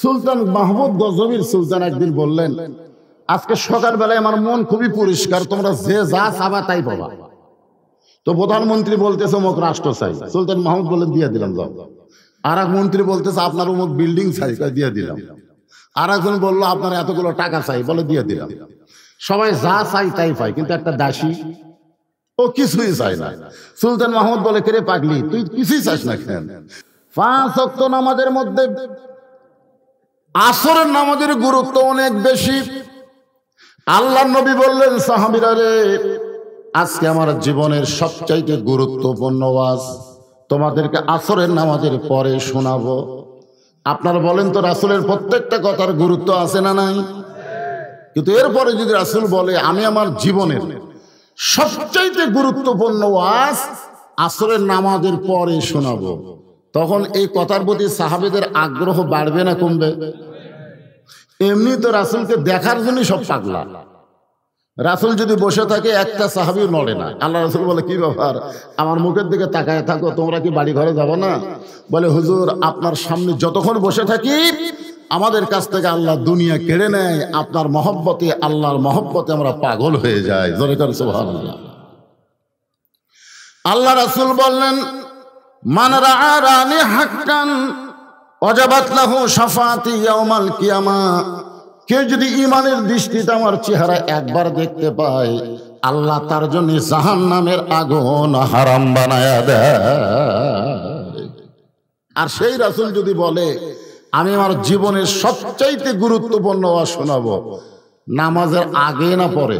সুলতান মাহমুদ গজনবীর সুলতান একদিন বললেন, আজকে সকালবেলায় আমার মন খুবই পরিষ্কার, তোমরা যে যা চাবা তাই পাবা। তো প্রধানমন্ত্রী বলতেছে অমুক রাষ্ট্র চাই, সুলতান মাহমুদ বললেন দিয়ে দিলাম যাও। আর এক মন্ত্রী বলতেছে আপনার অমুক বিল্ডিং চাই, দিয়ে দিলাম। আর একজন বললো আপনার এতগুলো টাকা চাই, বলে দিয়ে দিলাম। সবাই যা চাই তাই পাই, কিন্তু একটা দাসী ও কিছুই চায় না। সুলতান মাহমুদ বলে, কে রে পাগলি, তুই কিছুই চাস না কেন? 5 ওয়াক্ত নামাজের মধ্যে আসরের নামাজের গুরুত্ব অনেক বেশি। আল্লাহর নবী বললেন, সাহাবীরা রে, আজকে আমার জীবনের সবচাইতে গুরুত্বপূর্ণ ওয়াজ তোমাদেরকে আসরের নামাজের পরে শোনাবো। আপনারা বলেন তো, রাসূলের প্রত্যেকটা কথার গুরুত্ব আছে না নাই? কিন্তু এরপরে যদি রাসূল বলে আমি আমার জীবনের সবচাইতে গুরুত্বপূর্ণ ওয়াজ আসরের নামাজের পরে শোনাবো, তখন এই কথার প্রতি সাহাবীদের আগ্রহ বাড়বে না কমবে? এমনি তো রাসূলকে দেখার জন্য সব পাগলা। রাসূল যদি বসে থাকে একটা সাহাবীও নড়ে না। আল্লাহ রাসূল বলে, কি ব্যাপার, আমার মুখের দিকে তাকায় থাকো, তোমরা কি বাড়ি ঘরে যাবো না? বলে, হুজুর আপনার সামনে যতক্ষণ বসে থাকি আমাদের কাছ থেকে আল্লাহ দুনিয়া কেড়ে নেয়, আপনার মহব্বতে, আল্লাহর মহব্বতে আমরা পাগল হয়ে যাই। জোরে করে সুবহানাল্লাহ। আল্লাহ রাসূল বললেন, মান রাআনি হাক্কান ওয়াজাবাত লাহু শাফাআতি ইয়াউমাল কিয়ামাহ। কেউ যদি ঈমানের দৃষ্টিতে আমার চেহারা একবার দেখতে পায়, আল্লাহ তার জন্য জাহান্নামের আগুন হারাম বানায়া দেয়। আর সেই রাসূল যদি বলে আমি আমার জীবনের সবচাইতে গুরুত্বপূর্ণ ওয়াজ শোনাবো, নামাজের আগে না পরে?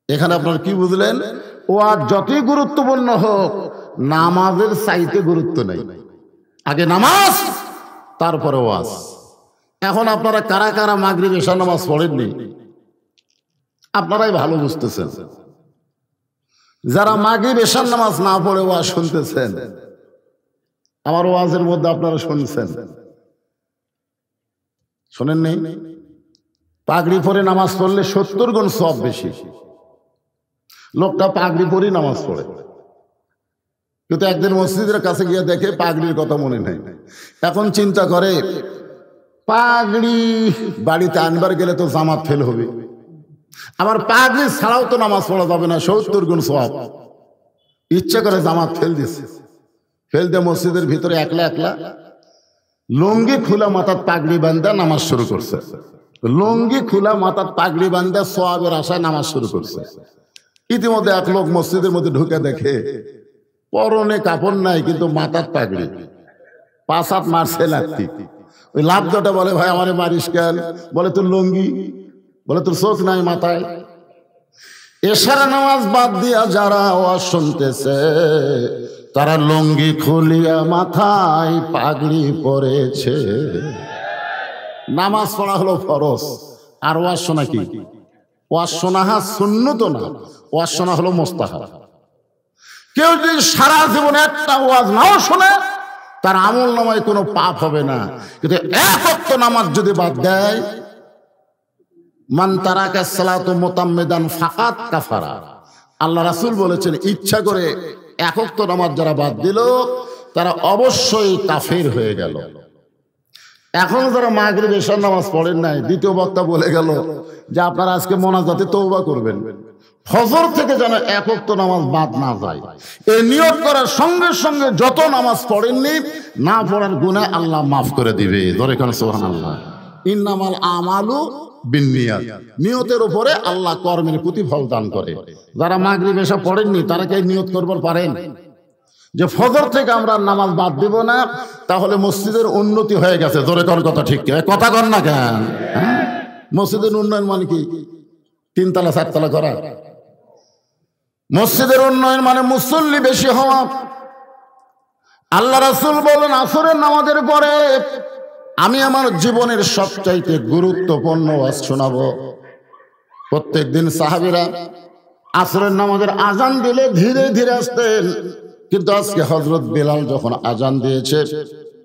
এখানে আপনারা কি বুঝলেন? ওয়াজ যতই গুরুত্বপূর্ণ হোক, নামাজের চাইতে গুরুত্ব নেই। আগে নামাজ, তারপরে ওয়াজ। এখন আপনারা কারা কারা মাগরিব এশা নামাজ পড়েননি? আপনারাই ভালো বুঝতেছেন। যারা মাগরিব এশার নামাজ না পড়ে ওয়াজ শুনতেছেন, আমার ওয়াজের মধ্যে আপনারা শুনছেন, শোনেন নেই? পাগড়ি পরে নামাজ পড়লে 70 গুণ সওয়াব বেশি। লোকটা পাগড়ি পরেই নামাজ পড়ে, কিন্তু একদিন মসজিদের কাছে গিয়ে দেখে পাগড়ির কথা মনে নেই। এখন চিন্তা করে, পাগড়ি বাড়িতে আনবার গেলে তো জামাত ফেল হবে, আবার পাগড়ি ছাড়াও তো নামাজ পড়া যাবে না, 70 গুণ সওয়াব। ইচ্ছা করে জামাত ফেল দিছে। ফেল দিয়ে মসজিদের ভিতরে একলা একলা লুঙ্গি খুলা মাথার পাগড়ি বান্ধা নামাজ শুরু করছে। লুঙ্গি খুলা মাথার পাগড়ি বান্ধা সওয়াবের আশায় নামাজ শুরু করছে। ইতিমধ্যে এক লোক মসজিদের মধ্যে ঢুকে দেখে পরনে কাপড় নাই, কিন্তু মাথার পাগড়ি, 5 হাত মারছে লাত্তি। ওই লাভটা বলে, ভাই আমারে মারিস কেন? বলে, তোর লুঙ্গি। বলে, তোর চোখ নাই মাথায়? এশার নামাজ বাদ দিয়া যারা ওয়াজ শুনতেছে, তারা লুঙ্গি খুলিয়া মাথায় পাগড়ি পরেছে। নামাজ পড়া হলো ফরজ, আর ওয়াজ শোনা কি? ওয়াজ শোনা সুন্নত না, ওয়াজ শোনা হলো মুস্তাহাব। কেউ যদি সারা জীবন একটা ওয়াজ নাও শোনে, তার আমল নামায় কোনো পাপ হবে না। কিন্তু এক ওয়াক্ত নামাজ যদি বাদ দেয়, মান তারাকা সালাতু মুতাম্মিদান ফাকাত কাফারা। আল্লাহ রাসূল বলেছেন, ইচ্ছা করে এক ওয়াক্ত নামাজ যারা বাদ দিল, তারা অবশ্যই কাফের হয়ে গেল। এখন যারা মাগরিব এশার নামাজ পড়েন নাই, দ্বিতীয় বক্তা বলে গেল যে আপনারা আজকে মোনাজাতে তওবা করবেন, ফজর থেকে যেন এক ওয়াক্ত নামাজ বাদ না যায়। এই নিয়ত করার সঙ্গে সঙ্গে যত নামাজ পড়েননি, না পড়ার গুনাহ আল্লাহ মাফ করে দিবে। ধরে কেন সুবহানাল্লাহ। ইন্নামাল আমালু বিন্নিয়াত, নিয়তের উপরে আল্লাহ কর্মের প্রতিফল দান করে। যারা মাগরিব এশা পড়েননি, তারা কি নিয়ত করবার পারেন যে ফজর থেকে আমরা নামাজ বাদ দিব না? তাহলে মসজিদের উন্নতি হয়ে গেছে। ধরে কোন কথা ঠিক, কথা কর না কেন? মসজিদের উন্নয়ন মানে কি? 3 তলা 4 তলা করা? মসজিদের উন্নয়ন মানে মুসল্লি বেশি হওয়া। আল্লাহ রাসূল বলেন, আসরের নামাজের পরে আমি আমার জীবনের সবচাইতে গুরুত্বপূর্ণ ওয়াজ শোনাবো। প্রত্যেকদিন সাহাবীরা আসরের নামাজের আজান দিলে ধীরে ধীরে আসতেন, কিন্তু আজকে হযরত বেলাল যখন আজান দিয়েছে,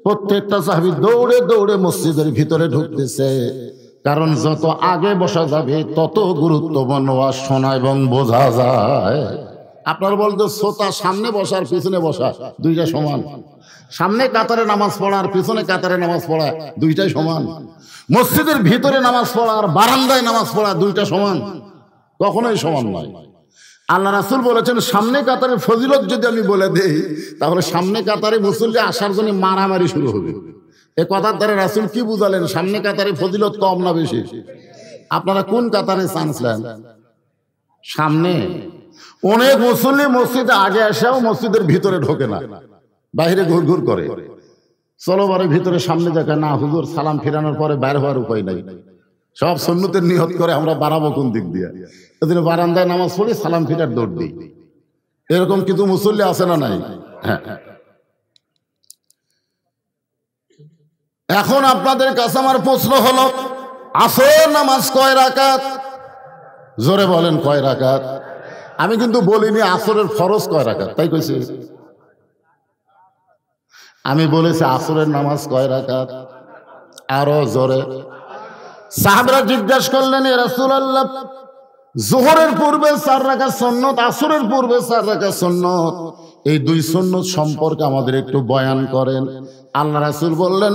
প্রত্যেকটা সাহাবী দৌড়ে দৌড়ে মসজিদের ভিতরে ঢুকতেছে। কারণ যত আগে বসা যাবে, তত গুরুত্বপূর্ণ ওয়াজ শোনা এবং বোঝা যায়। আপনার বলতে শ্রোতা সামনে বসার পিছনে বসা দুইটা সমান? সামনে কাতারে নামাজ পড়া আর পিছনে কাতারে নামাজ পড়া দুইটাই সমান। মসজিদের ভিতরে নামাজ পড়া আর বারান্দায় নামাজ পড়া দুইটা সমান? কখনোই সমান নয়। আল্লাহ রাসূল বলেছেন সামনে কাতারের ফজিলত যদি আমি বলে দেই তাহলে সামনে কাতারে মুসল্লি আসার জন্য মারামারি শুরু হবে। এ কথার দ্বারা রাসূল কি বুঝালেন? সামনে কাতারে ফজিলত কম না বেশি? আপনারা কোন কাতারে চান্স নেন? সামনে। অনেক মুসল্লি মসজিদে আগে এসেও মসজিদের ভিতরে ঢোকে না, বাইরে ঘুর ঘুর করে। চলো বারে ভিতরে সামনে দেখা না, হুজুর সালাম ফিরানোর পরে বাইরে হওয়ার উপায় নাই। সব সুন্নতের নিয়ত করে আমরা বাড়াবো কোন দিক দিয়ে, এদিন বারান্দায় নামাজ পড়ি সালাম ফিরার দৌড় দিই। এরকম কিন্তু মুসল্লি আছে না নাই? হ্যাঁ। এখন আপনাদের কাছে আমার প্রশ্ন হলো, আসর নামাজ কয় রাকাত? জোরে বলেন কয় রাকাত? আমি কিন্তু বলিনি আসরের ফরজ কয় রাকাত, তাই কইছি? আমি বলেছি আসরের নামাজ কয় রাকাত। আরো জোরে। সাহাবারা জিজ্ঞাসা করলেন, ইয়া রাসূলুল্লাহ, যোহরের পূর্বে 4 রাকাত সুন্নত, আসরের পূর্বে 4 রাকাত সুন্নত, এই দুই সুন্নত সম্পর্কে আমাদের একটু বয়ান করেন। আল্লাহ রাসূল বললেন,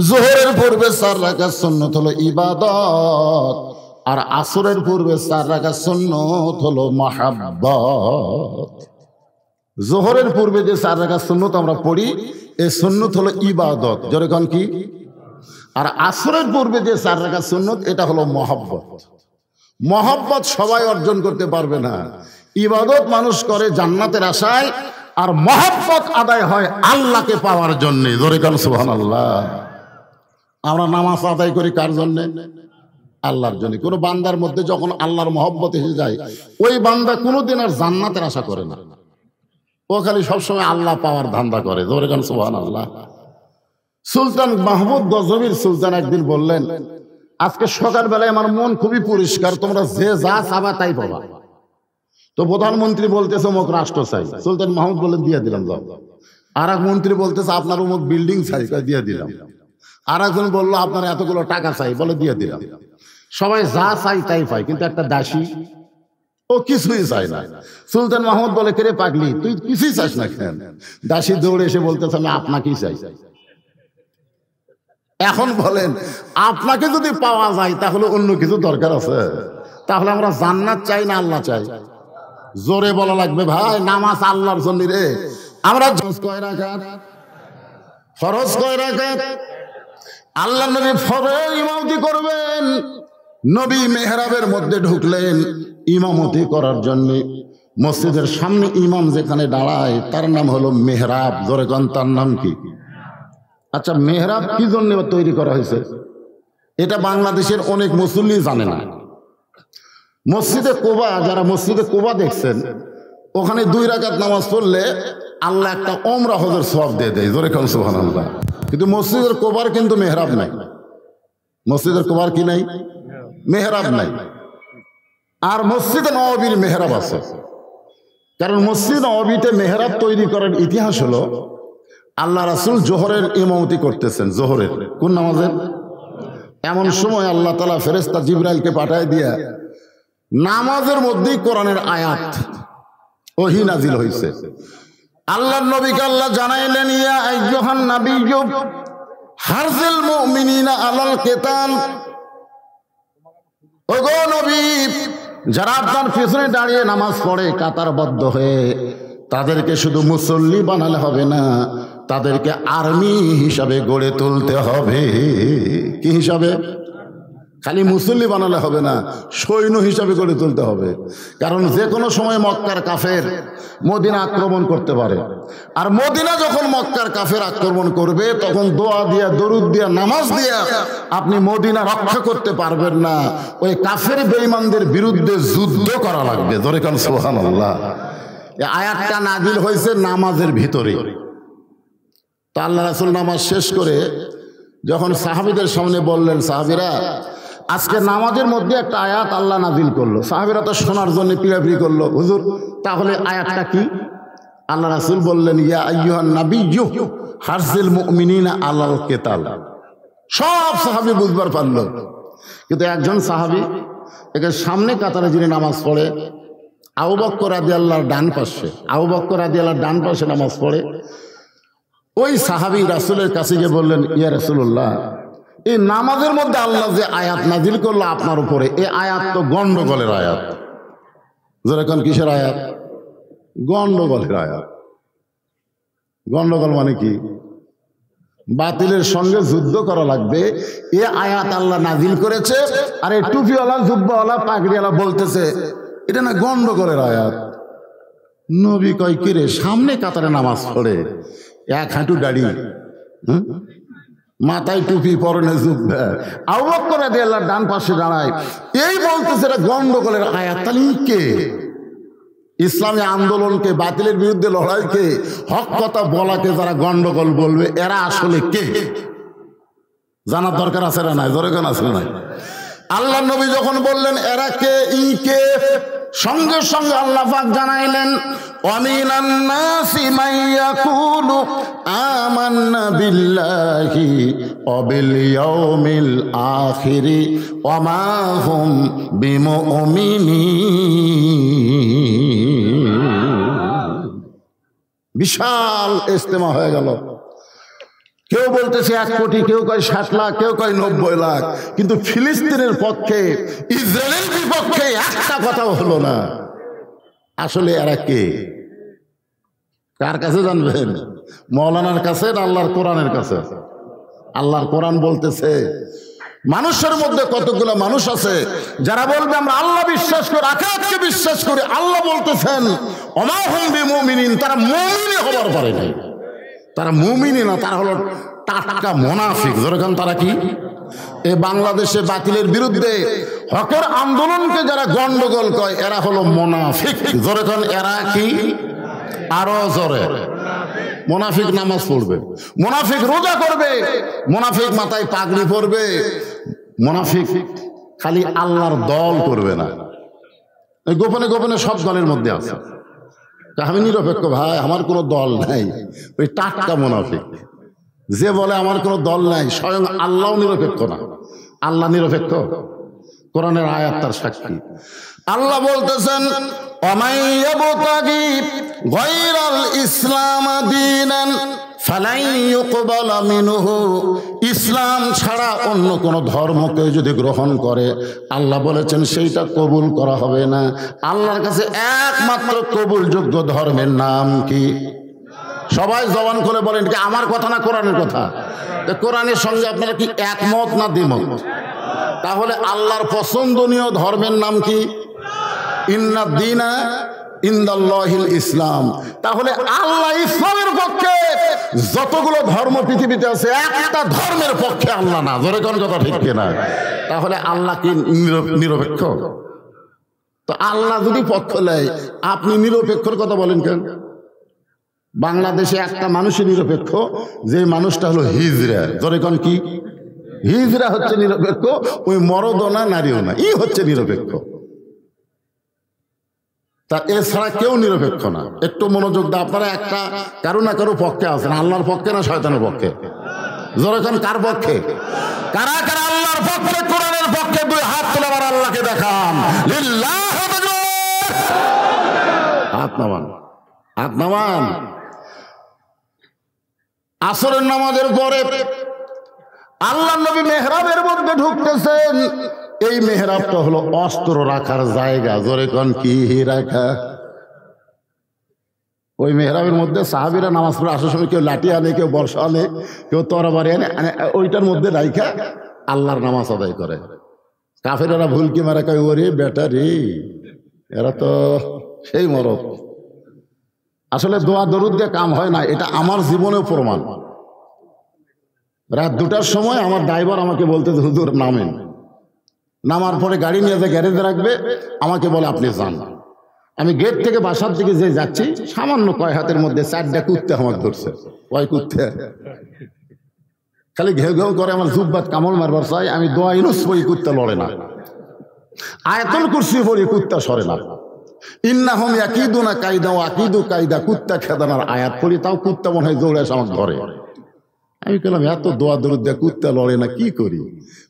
যোহরের পূর্বে 4 রাকাত সুন্নত হলো ইবাদত, আর আসরের পূর্বে 4 রাকাত সুন্নত হলো মাহাব্বত। যোহরের পূর্বে যে 4 রাকাত সুন্নত আমরা পড়ি, এই সুন্নত হলো ইবাদত, যেরকম কি। আর আসরের পূর্বে যে 4 রাকাত সুন্নত এটা হলো মহব্বত। মহব্বত সবাই অর্জন করতে পারবে না। ইবাদত মানুষ করে জান্নাতের আশায়, আর মহব্বত আদায় হয় আল্লাহকে পাওয়ার জন্য। জোরে কান সুবহানাল্লাহ। আমরা নামাজ আদায় করি কার জন্য? আল্লাহর জন্য। কোন বান্দার মধ্যে যখন আল্লাহর মহব্বত এসে যায়, ওই বান্দা কোনোদিন আর জান্নাতের আশা করে না, ও খালি সবসময় আল্লাহ পাওয়ার ধান্দা করে। জোরে কান সুবহানাল্লাহ। সুলতান মাহমুদ গজনবীর সুলতান একদিন বললেন, আজকে সকালবেলায় আমার মন খুবই পরিষ্কার, তোমরা যে যা চাবা তাই পাবা। তো প্রধানমন্ত্রী বলতেছে অমুক রাষ্ট্র চাই, সুলতান মাহমুদ বললেন দিয়ে দিলাম যাও। আর এক মন্ত্রী বলতেছে আপনার অমুক বিল্ডিং চাই, দিয়ে দিলাম। আর একজন বললো আপনার এতগুলো টাকা চাই, বলে দিয়ে দিলাম। সবাই যা চাই তাই পায়, কিন্তু একটা দাসী ও কিছুই চায় না। সুলতান মাহমুদ বলে, কে রে পাগলি, তুই কিছুই চাস না কেন? দাসী দৌড়ে এসে বলতেছে আমি আপনাকেই চাই। এখন বলেন, আপনাকে যদি পাওয়া যায় তাহলে অন্য কিছু দরকার আছে? তাহলে আমরা জান্নাত চাই না আল্লাহ চাই? জোরে বলা লাগবে ভাই। নামাজ আল্লাহর জন্য রে। আমরা কয় রাকাত? ফরজ কয় রাকাত? আল্লাহ নবী ফরজ ইমামতি করবেন। নবী মেহরাবের মধ্যে ঢুকলেন ইমামতি করার জন্য। মসজিদের সামনে ইমাম যেখানে দাঁড়ায় তার নাম হলো মেহরাব। জোরে কোন তার নাম কি? আচ্ছা, মেহরাব কি জন্য তৈরি করা হয়েছে এটা বাংলাদেশের অনেক মুসল্লি জানে না। মসজিদে কোবা, যারা মসজিদে কোবা দেখছেন, ওখানে 2 রাকাত নামাজ পড়লে আল্লাহ একটা ওমরা হজের সওয়াব দিয়ে দেয়। জোরে কোন সুবহানাল্লাহ। কিন্তু মসজিদের কোবার কিন্তু মেহরাব নাই। মসজিদের কোবার কি নাই? মেহরাব নাই। আর মসজিদে নববীর মেহরাব আছে। কারণ মসজিদ নববীতে মেহরাব তৈরি করার ইতিহাস হলো, আল্লাহ রাসূল জোহরের ইমামতি করতেছেন। জোহরের কোন নামাজের? এমন সময় আল্লাহ তাআলা ফেরেশতা জিবরাইলকে পাঠায় দিয়া নামাজের মধ্যেই কোরআনের আয়াত ওহী নাজিল হয়েছে। আল্লাহর নবীকে আল্লাহ জানাইলেন, ইয়া আইয়ুহান নাবিয়্যু হারজিল মুমিনিনা আলাল কিতাল। ওগো নবী, যারা আপনার পিছনে দাঁড়িয়ে নামাজ পড়ে কাতারবদ্ধ হয়ে, তাদেরকে শুধু মুসল্লি বানালে হবে না, তাদেরকে আর্মি হিসাবে গড়ে তুলতে হবে। কি হিসাবে? খালি মুসল্লি বানালে হবে না, সৈন্য হিসাবে গড়ে তুলতে হবে। কারণ যে কোনো সময় মক্কার কাফের মদিনা আক্রমণ করতে পারে। আর মদিনা যখন মক্কার কাফের আক্রমণ করবে, তখন দোয়া দিয়া, দরুদ দিয়া, নামাজ দিয়া আপনি মদিনা রক্ষা করতে পারবেন না। ওই কাফের বেঈমানদের বিরুদ্ধে যুদ্ধ করা লাগবে। জোরে কান সুবহানাল্লাহ। এই আয়াতটা নাজিল হয়েছে নামাজের ভিতরে। তো আল্লাহ রাসূল নামাজ শেষ করে যখন সাহাবীদের সামনে বললেন, সাহাবীরা আজকে নামাজের মধ্যে একটা আয়াত আল্লাহ নাজিল করলো। সাহাবীরা তো শোনার জন্য পিড়াপিড়ি করলো, হুজুর তাহলে আয়াতটা কি? আল্লাহ রাসূল বললেন, ইয়া আইয়ুহান নাবিয়্যু হারজিল মুমিনিনা আলাল কিতাল। সব সাহাবী বুঝবার পারলো, কিন্তু একজন সাহাবী একে সামনে কাতারে যিনি নামাজ পড়ে, আবু বকর রাদিয়াল্লাহর ডান পাশে, আবু বকর রাদিয়াল্লাহর ডান পাশে নামাজ পড়ে। ওই সাহাবী রাসূলের কাছে গিয়ে বললেন, ইয়া রাসূলুল্লাহ, এই নামাজের মধ্যে আল্লাহ যে আয়াত নাজিল করলো আপনার উপরে, এই আয়াত তো গন্ডগোলের আয়াত। যেরকম কিসের আয়াত? গন্ডগোলের আয়াত। গন্ডগোল মানে কি? বাতিলের সঙ্গে যুদ্ধ করা লাগবে, এ আয়াত আল্লাহ নাজিল করেছে, আর এই টুপিওয়ালা জুব্বাওয়ালা পাগড়িওয়ালা বলতেছে এটা না গন্ডগোলের আয়াত। নবী কয়, কি রে, সামনে কাতারে নামাজ পড়ে, এক হাঁটু দাড়ি, মাথায় টুপি, পরনে জুব্বা, আবু বকর রাদিয়াল্লাহু ডান পাশে দাঁড়ায়, এই বলতেছে এটা গন্ডগোলের আয়াত। তাহলে কে? ইসলামী আন্দোলনকে, বাতিলের বিরুদ্ধে লড়াইকে, হক কথা বলাকে যারা গন্ডগোল বলবে, এরা আসলে কে জানার দরকার আছে না নাই? দরকার আছে না নাই? আল্লাহ নবী যখন বললেন এরা কে, কে, সঙ্গে সঙ্গে আল্লাহ পাক জানাইলেন, ওয়ামিনান নাসি মান ইয়াকুলু আমান্না বিল্লাহি ওয়া বিল ইয়াউমিল আখিরি ওয়া মা হুম বিমুমিনিন। বিশাল ইজতেমা হয়ে গেল। কেউ বলতেছে 1 কোটি, কেউ কয় 60 লাখ, কেউ কয় 90 লাখ, কিন্তু ফিলিস্তিনের পক্ষে, ইসরায়েলের বিপক্ষে একটা কথাও হলো না। আসলে এরা কে? কার কাছে জানবেন? মৌলানার কাছে না আল্লাহর কোরআনের কাছে? আল্লাহর কোরআন বলতেছে মানুষের মধ্যে কতগুলো মানুষ আছে যারা বলবে আমরা আল্লাহ বিশ্বাস করি, আখিরাতকে বিশ্বাস করি। আল্লাহ বলতেছেন ওমা হুম বিমুমিনিন, তারা মুমিন হবার পারে নাই। তারা মুমিনই না, তারা হলো টাটকা মুনাফিক। যেরকম তারা কি, এই বাংলাদেশে বাতিলের বিরুদ্ধে হকের আন্দোলনকে যারা গন্ডগোল কয়, এরা হলো মুনাফিক। যেরকম এরা কি, আরো জোরে, মুনাফিক নামাজ পড়বে, মুনাফিক রোজা করবে, মুনাফিক মাথায় পাগড়ি পরবে, মুনাফিক খালি আল্লাহর দল করবে না, গোপনে গোপনে সব দলের মধ্যে আছে। আমি নিরপেক্ষ ভাই, আমার কোনো দল নাই, ওই টাটকা মুনাফিক। যে বলে আমার কোনো দল নাই, স্বয়ং আল্লাহ নিরপেক্ষ না। আল্লাহ নিরপেক্ষ, কোরআনের আয়াত তার সাক্ষী। আল্লাহ বলতেছেন ওয়ামান ইয়াবতাগি গায়রাল ইসলাম দীনান ফালাই ইউকবালা মিনহু, ইসলাম ছাড়া অন্য কোন ধর্মকে যদি গ্রহণ করে, আল্লাহ বলেছেন সেইটা কবুল করা হবে না। আল্লাহর কাছে একমাত্র কবুলযোগ্য ধর্মের নাম কি? সবাই জবান খুলে বলেন, কি আমার কথা না কোরআনের কথা? কোরআনের সঙ্গে আপনারা কি একমত না দ্বিমত? তাহলে আল্লাহর পছন্দনীয় ধর্মের নাম কি? ইন্না দীনা ইনদাল্লাহিল ইসলাম। তাহলে আল্লাহ ইসলামের পক্ষে, যতগুলো ধর্ম পৃথিবীতে আছে একটা ধর্মের পক্ষে আল্লাহ না। ধরে কোন কথা ঠিক কিনা? তাহলে আল্লাহ কি নিরপেক্ষ? তো আল্লাহ যদি পক্ষ নেয়, আপনি নিরপেক্ষর কথা বলেন কেন? বাংলাদেশে একটা মানুষই নিরপেক্ষ, যে মানুষটা হলো হিজড়া। ধরে কোন কি? হিজড়া হচ্ছে নিরপেক্ষ, ওই মরদও না নারীও না, ই হচ্ছে নিরপেক্ষ। তা এছাড়া কেউ নিরপেক্ষ না। একটু মনোযোগ দাও, আপনারা একটা কারো না কারো পক্ষে আছেন। আল্লাহর পক্ষে না শয়তানের পক্ষে? যখন কার পক্ষে? কারা কারা আল্লাহর পক্ষে, কোরআনের পক্ষে? 2 হাত তুলে আবার আল্লাহকে দেখান, লিল্লাহ তাকবীর। হাত নামান, হাত নামান। আসরের নামাজের পরে আল্লাহ নবী মেহরাবের মধ্যে ঢুকতেছেন। এই মেহরাবটা হলো অস্ত্র রাখার জায়গা। জোরে কোন কি রাখা? ওই মেহরাবের মধ্যে সাহাবীরা নামাজ পড়ে আসার সময় কেউ লাঠি আনে, কেউ বর্ষা আনে, কেউ তরবারি আনে, ওইটার মধ্যে রাইখা আল্লাহর নামাজ আদায় করে। কাফেরেরা ভুলকি মারা কয়, ওরে বেটা রে, এরা তো সেই মরদ। আসলে দোয়া দরুদ দিয়ে কাম হয় না, এটা আমার জীবনেও প্রমাণ। রাত 2টার সময় আমার ড্রাইভার আমাকে বলতে, হুজুর নামেন। নামার পরে গাড়ি নিয়ে যে গ্যারেজে রাখবে, আমাকে বলে আপনি যান। আমি গেট থেকে বাসার দিকে যে যাচ্ছি, সামান্য কয় হাতের মধ্যে 4টা কুত্তে আমাকে ধরছে। ওই কুত্তে খালি ঘেউ ঘেউ করে, আমার জুব্বাত কামড় মারবার চাই। আমি দোয়া ইউনুস পড়ি, কুত্তা লড়ে না। আয়াতুল কুরসি পড়ি, কুত্তা সরে না। ইন্নাহুম ইয়াকিদুনা কায়দা ওয়া আকিদু কায়দা, কুত্তা খেদানোর আয়াত পড়ি, তাও কুত্তা মনে হয় দৌড়ে এসে আমার ঘরে। আমি বললাম এত দোয়া দরুদ দিয়ে কুত্তা লড়ে না, কি করি?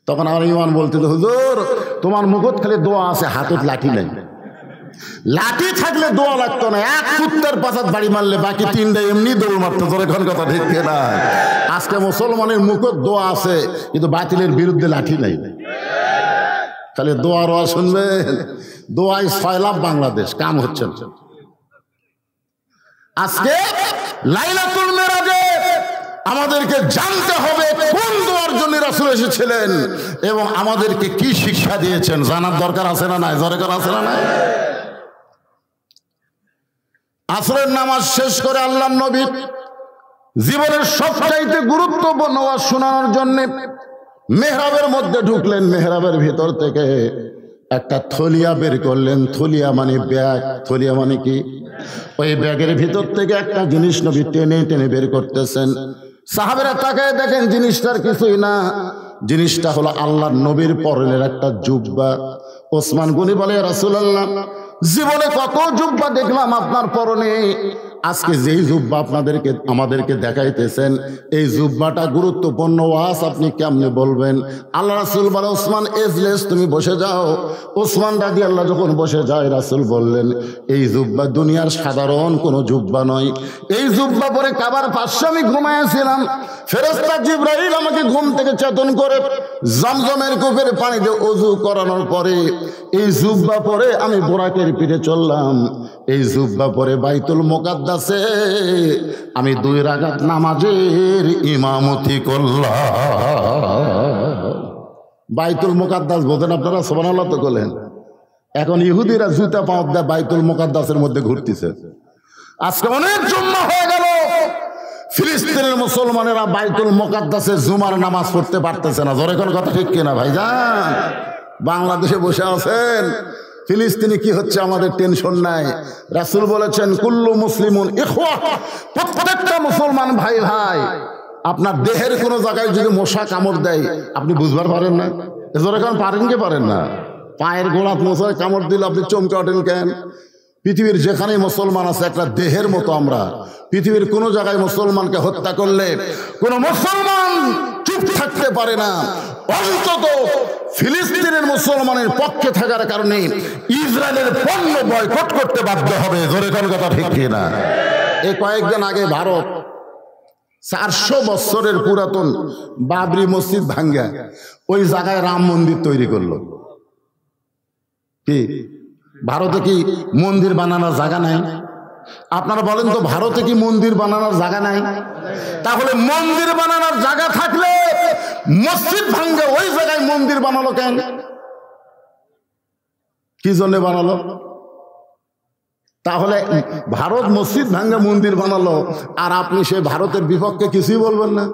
তখন আমার ইমান বলতে, হুজুর তোমার মুখত খালি দোয়া আছে, হাতত লাঠি নাই। লাঠি থাকলে দোয়া লাগতো না, এক কুত্তার পাশাত বাড়ি মারলে বাকি তিনটা এমনি দৌড় মারতো। তোর এখন কথা ঠিক না? আজকে মুসলমানের মুখে দোয়া আছে, কিন্তু বাতিলের বিরুদ্ধে লাঠি নাই। খালি দোয়া রোয়া শুনবেন, দোয়ায় সয়লাভ বাংলাদেশ, কাম হচ্ছে না। আজকে লাইলাতুল মেরাজে আমাদেরকে জানতে হবে কোন দোয়ার জন্য রাসূল এসেছিলেন এবং আমাদেরকে কি শিক্ষা দিয়েছেন, জানার দরকার আছে না নাই? দরকার আছে না নাই? আসরের নামাজ শেষ করে আল্লাহর নবী জীবনের সবচাইতে গুরুত্বপূর্ণ ওয়াজ শোনানোর জন্য মেহরাবের মধ্যে ঢুকলেন। মেহরাবের ভিতর থেকে একটা থলিয়া বের করলেন। থলিয়া মানে ব্যাগ, থলিয়া মানে কি? ওই ব্যাগের ভিতর থেকে একটা জিনিস নবী টেনে টেনে বের করতেছেন। সাহাবেরা তাকায় দেখেন জিনিসটার কিছুই না, জিনিসটা হলো আল্লাহর নবীর পরনের একটা জুব্বা। ওসমান গনি বলে, রাসূলুল্লাহ, জীবনে কত জুব্বা দেখলাম আপনার পরনে, আজকে যেই জুব্বা আমাদেরকে দেখাইতেছেন এই জুব্বাটা গুরুত্বপূর্ণ ওয়াজ, আপনি কেমনে বলবেন? আল্লাহ রাসূল বলে, ওসমান এজলেস, তুমি বসে যাও। ওসমান রাদিয়াল্লাহু যখন বসে যায়, রাসূল বললেন, এই জুব্বা দুনিয়ার সাধারণ কোনো জুব্বা নয়। এই জুব্বা পরে কাবার পাশে আমি ঘুমাইছিলাম, ফেরেশতা জিবরাইল আমাকে ঘুম থেকে চেতন করে জমজমের কূপের পানি দিয়ে ওযু করানোর পরে এই জুব্বা পরে আমি বোরাকের পিঠে চললাম। এই জুব্বা পরে বাইতুল মুকাদ্দাসে আমি 2 রাকাত নামাজের ইমামতি করলাম। বাইতুল মুকাদ্দাস বোঝেন আপনারা? সুবহানাল্লাহ তো বলেন। এখন ইহুদিরা জুতা পাও দেয় বাইতুল মুকাদ্দাসের মধ্যে ঘুরতেছে। আজকে অনেক জুম্মা হয়ে গেল, ফিলিস্তিনের মুসলমানেরা বাইতুল মুকাদ্দাসে জুমার নামাজ পড়তে পারতেছে না। জোরে কোন কথা ঠিক কিনা ভাইজান? বাংলাদেশে বসে আছেন, ফিলিস্তিনে কি হচ্ছে আমাদের টেনশন নাই। রাসূল বলেছেন, কুল্লু মুসলিমুন ইখওয়া, প্রত্যেকটা মুসলমান ভাই ভাই। আপনার দেহের কোনো জায়গায় যদি মশা কামড় দেয় আপনি বুঝবার পারেন না? এজোরে কারণ পারেন কি পারেন না? পায়ের গোড়াত মশায় কামড় দিলে আপনি চমকে ওঠেন কেন? পৃথিবীর যেখানেই মুসলমান আছে একটা দেহের মতো আমরা। পৃথিবীর কোনো জায়গায় মুসলমানকে হত্যা করলে কোনো মুসলমান চুপ থাকতে পারে না। অন্তত ফিলিস্তিনের মুসলমানের পক্ষে থাকার কারণে ইসরায়েলের পণ্য বয়কট করতে বাধ্য হবে। জোরে কোন কথা ঠিক কিনা? এই কয়েকদিন আগে ভারত 400 বছরের পুরাতন বাবরি মসজিদ ভাঙ্গা ওই জায়গায় রাম মন্দির তৈরি করলো। কি ভারতে কি মন্দির বানানোর জায়গা নাই? আপনারা বলেন তো, ভারতে কি মন্দির বানানোর জায়গা নাই? তাহলে মন্দির বানানোর জায়গা থাকলে মসজিদ ভাঙ্গে ওই জায়গায় মন্দির বানালো কেন? কি জন্য বানালো? তাহলে ভারত মসজিদ ভাঙ্গে মন্দির বানালো আর আপনি সে ভারতের বিপক্ষে কিছুই বলবেন না?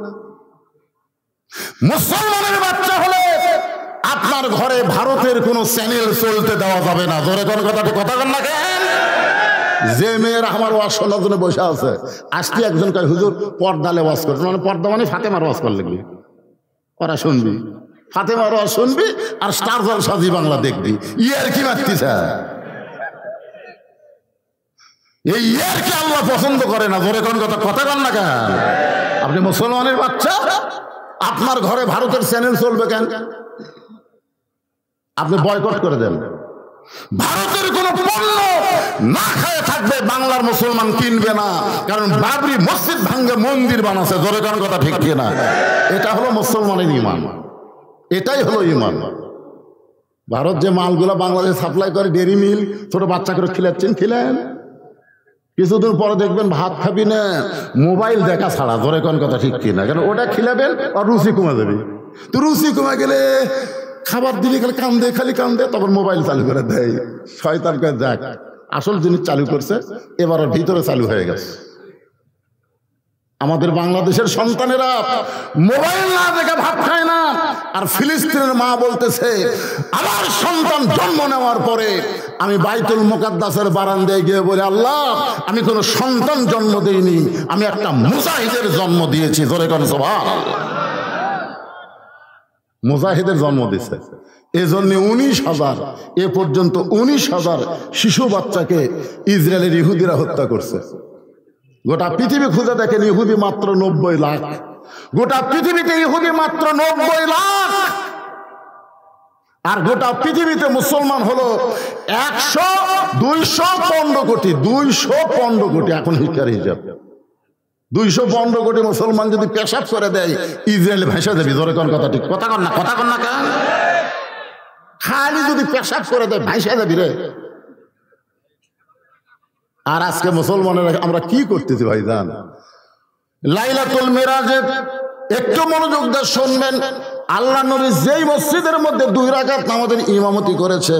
মুসলমানের বাচ্চা হলে আপনার ঘরে ভারতের কোনো চ্যানেল চলতে দেওয়া যাবে না। ধরে কোন কথাটি কথা বল না কেন? যে মেয়েরা আমার ওয়াজ শোনার জন্য বসে আছে, আজকে একজন কয় হুজুর পর্দালে ওয়াজ করতে, মানে পর্দা মানে ফাতেমার ওয়াজ করলে ওরা শুনবি, ফাতেমার ওয়াজ শুনবি আর স্টার জলসা জি বাংলা দেখবি। ইয়ার কি মারতিছে? এই ইয়ার কি আল্লাহ পছন্দ করে না? ধরে কোন কথা কথা বল না কেন? আপনি মুসলমানের বাচ্চা, আপনার ঘরে ভারতের চ্যানেল চলবে কেন? আপনি বয়কট করে দেন। ভারতের কোন পণ্য না খায় থাকবে বাংলার মুসলমান কিনবে না, কারণ বাবরি মসজিদ ভাঙ্গে মন্দির বানাচ্ছে। জোরে কোন কথা ঠিক কিনা? এটা হলো মুসলমানের ঈমান, এটাই হলো ঈমান। ভারত যে মালগুলা বাংলাদেশ সাপ্লাই করে, ডেরি মিল, ছোট বাচ্চা করে খিলাচ্ছেন, খিলেন, কিছুদিন পরে দেখবেন ভাত খাবি না, মোবাইল দেখা ছাড়া। জোরে কোন কথা ঠিক কিনা? কারণ ওটা খিলাবেন আর রুচি কমে যাবে। তো রুচি কমে গেলে খাবার দিলে খালি কান্দে, খালি কান্দে, তখন মোবাইল চালু করে দেয়। শয়তান করে যাক, আসল জিনিস চালু করছে, এবার ভিতরে চালু হয়ে গেছে। আমাদের বাংলাদেশের সন্তানেরা মোবাইল না দেখে ভাত খায় না। আর ফিলিস্তিনের মা বলতেছে, আমার সন্তান জন্ম নেওয়ার পরে আমি বাইতুল মুকাদ্দাসের বারান্দায় গিয়ে বলি, আল্লাহ আমি কোনো সন্তান জন্ম দেইনি, আমি একটা মুজাহিদের জন্ম দিয়েছি। ধরে কোন সুবহানাল্লাহ, মুজাহিদের জন্ম দিছে। এজন্য 19,000 এ পর্যন্ত 19,000 শিশু বাচ্চাকে ইসরায়েলের ইহুদিরা হত্যা করছে। গোটা পৃথিবী খুঁজে দেখেন, ইহুদি মাত্র 90 লাখ। গোটা পৃথিবীতে ইহুদি মাত্র 90 লাখ। আর গোটা পৃথিবীতে মুসলমান হলো 215 কোটি 215 কোটি এখন হিসার হিসাব 215 কোটি মুসলমান যদি পেশাব করে দেয় ইসরায়েল ভাষা দেবে ধরে কোন কথা ঠিক কথা কর না কেন খালি যদি পেশাব করে দেয় ভাষা দেবি রে। আর আজকে মুসলমানের আমরা কি করতেছি ভাইজান? লাইলাতুল মিরাজে একটু মনোযোগ দিয়ে শুনবেন। আল্লাহ নবী যেই মসজিদের মধ্যে 2 রাকাত নামাজের ইমামতি করেছে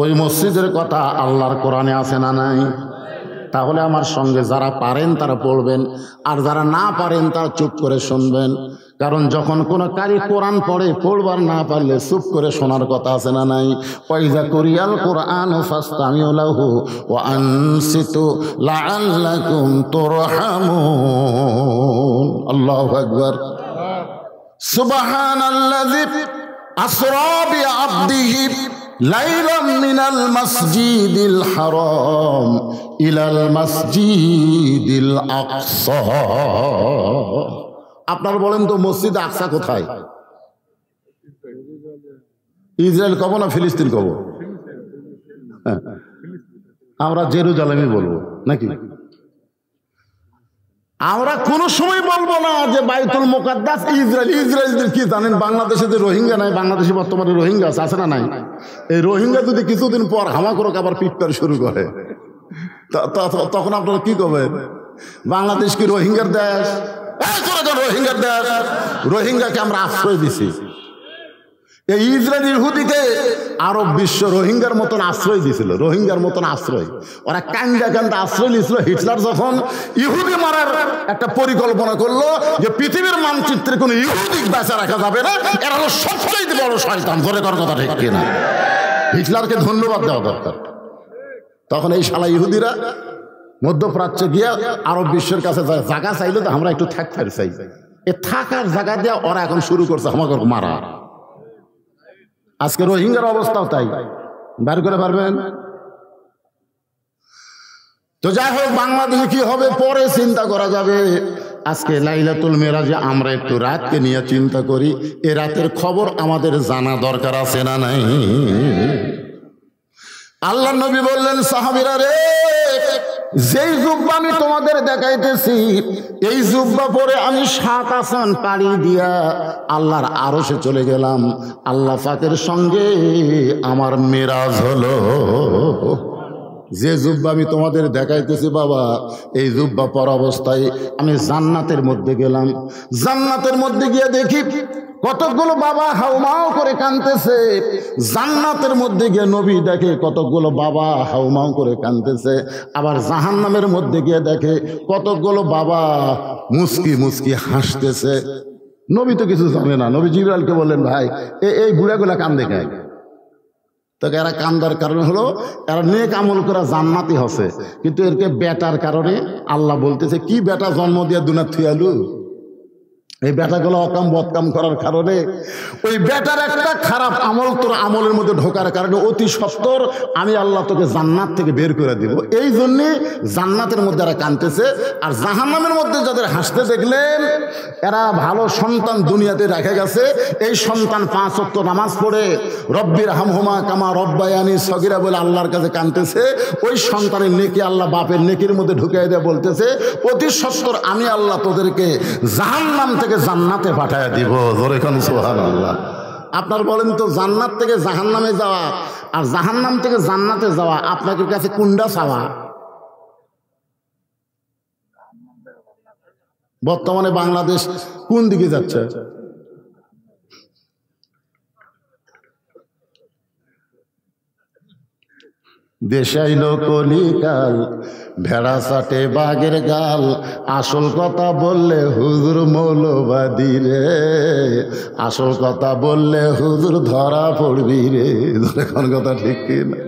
ওই মসজিদের কথা আল্লাহর কোরআনে আছে না নাই? তাহলে আমার সঙ্গে যারা পারেন তারা পড়বেন, আর যারা না পারেন তারা চুপ করে শুনবেন। কারণ যখন কোনো কারি কোরআন পড়বার না পারলে চুপ করে শোনার কথা আছে না নাই? ওয়াইজা কুরিয়াল কুরআন ফাসতামিউ লাহু ওয়া আনসিতু লাআল্লাকুম তুরহামুন। আল্লাহু আকবার। সুবহানাল্লাযী আসরা বিআবদিহি লাইলাম মিনাল মাসজিদিল হারাম ইলাল মাসজিদিল আকসা। আপনারা বলেন তো মসজিদ আকসা কোথায়? ইসরায়েল কব না ফিলিস্তিন কব? আমরা জেরুজালেমই বলবো নাকি? আমরা কোনো সময় বলবো না যে বাইতুল মুকাদ্দাস ইসরায়েল। ইসরায়েলদের কি জানেন? বাংলাদেশে যে রোহিঙ্গা নাই, বাংলাদেশে বর্তমানে রোহিঙ্গা আছে না নাই? এই রোহিঙ্গা যদি কিছুদিন পর হামাকরক আবার পিটপার শুরু করে তখন আপনারা কি করবেন? বাংলাদেশ কি রোহিঙ্গার দেশ? রোহিঙ্গার দেশ। রোহিঙ্গাকে আমরা আশ্রয় দিছি। এই ইসরায়েল ইহুদিকে আরব বিশ্ব রোহিঙ্গার মতন আশ্রয় দিয়েছিল, রোহিঙ্গার মতন আশ্রয়। ওরা কান্দা আশ্রয় নিয়েছিল। হিটলার যখন ইহুদি মারার একটা পরিকল্পনা করলো যে পৃথিবীর মানচিত্রে কোনো ইহুদি বেঁচে রাখা যাবে না, এরা হলো সবচেয়ে বড় শয়তান। ধরে করার কথা ঠিক কিনা? হিটলারকে ধন্যবাদ দেওয়া দরকার। তখন এই শালা ইহুদিরা মধ্যপ্রাচ্যে গিয়ে আরব বিশ্বের কাছে জায়গা চাইলো, তো আমরা একটু থাকতে চাই। এ থাকার জায়গা দিয়ে ওরা এখন শুরু করছে আমাকে মারা। আজকে রোহিঙ্গার অবস্থাও তাই। বের করে পারবেন? তো যাই হোক, বাংলাদেশে কি হবে পরে চিন্তা করা যাবে। আজকে লাইলাতুল মিরাজে আমরা একটু রাতকে নিয়ে চিন্তা করি। এ রাতের খবর আমাদের জানা দরকার আছে না নাই? আল্লাহ নবী বললেন, সাহাবীরা রে, যেই জুব্বা আমি তোমাদের দেখাইতেছি এই জুব্বা পরে আমি 7 আসমান পাড়ি দিয়া আল্লাহর আরশে চলে গেলাম। আল্লাহ পাকের সঙ্গে আমার মিরাজ হলো। যে জুব্বা আমি তোমাদের দেখাইতেছি বাবা, এই জুব্বা পর অবস্থায় আমি জান্নাতের মধ্যে গেলাম। জান্নাতের মধ্যে গিয়ে দেখি কতগুলো বাবা হাউমাউ করে কাঁদতেছে। জান্নাতের মধ্যে গিয়ে নবী দেখে কতগুলো বাবা হাউমাউ করে কাঁদতেছে। আবার জাহান্নামের মধ্যে গিয়ে দেখে কতগুলো বাবা মুস্কি মুস্কি হাসতেছে। নবী তো কিছু জানে না। নবী জিবরাইলকে বললেন, ভাই এই বুড়াগুলা কান্দে কেন? তো এরা কান্দার কারণ হলো এরা নেক আমল করা জান্নাতি হচ্ছে, কিন্তু এরকে বেটার কারণে আল্লাহ বলতেছে, কি বেটা জন্ম দিয়ে দুনিয়া থুয়ালু? এই বেটাগুলো অকাম বদকাম করার কারণে ওই বেটার একটা খারাপ আমল তোর আমলের মধ্যে ঢোকার কারণে অতি সত্বর আমি আল্লাহ তোকে জান্নাত থেকে বের করে দিব। এই জন্যে জান্নাতের মধ্যে এরা কাঁদতেছে। আর জাহান্নামের মধ্যে যাদের হাসতে দেখলেন, এরা ভালো সন্তান দুনিয়াতে রেখে গেছে। এই সন্তান 5 ওয়াক্ত নামাজ পড়ে রব্বির হামহুমা কামা রব্বায়ানি সগীরা বলে আল্লাহর কাছে কাঁদতেছে। ওই সন্তানের নেকি আল্লাহ বাপের নেকির মধ্যে ঢুকিয়ে দিয়ে বলতেছে, অতি সত্বর আমি আল্লাহ তোদেরকে জাহান্নাম থেকে জান্নাতে পাঠায় দিব। জোরে কোন সুবহানাল্লাহ। আপনার বলেন তো, জান্নাত থেকে জাহান্নামে যাওয়া আর জাহান্নাম থেকে জান্নাতে যাওয়া আপনাদের কাছে কোনটা চাওয়া? বর্তমানে বাংলাদেশ কোন দিকে যাচ্ছে? দেশাইল কলিকাল ভেড়া চাটে বাঘের গাল, আসল কথা বললে হুজুর মৌলবাদী রে, আসল কথা বললে হুজুর ধরা পড়বি রে। এখন কথা ঠিক কিনা?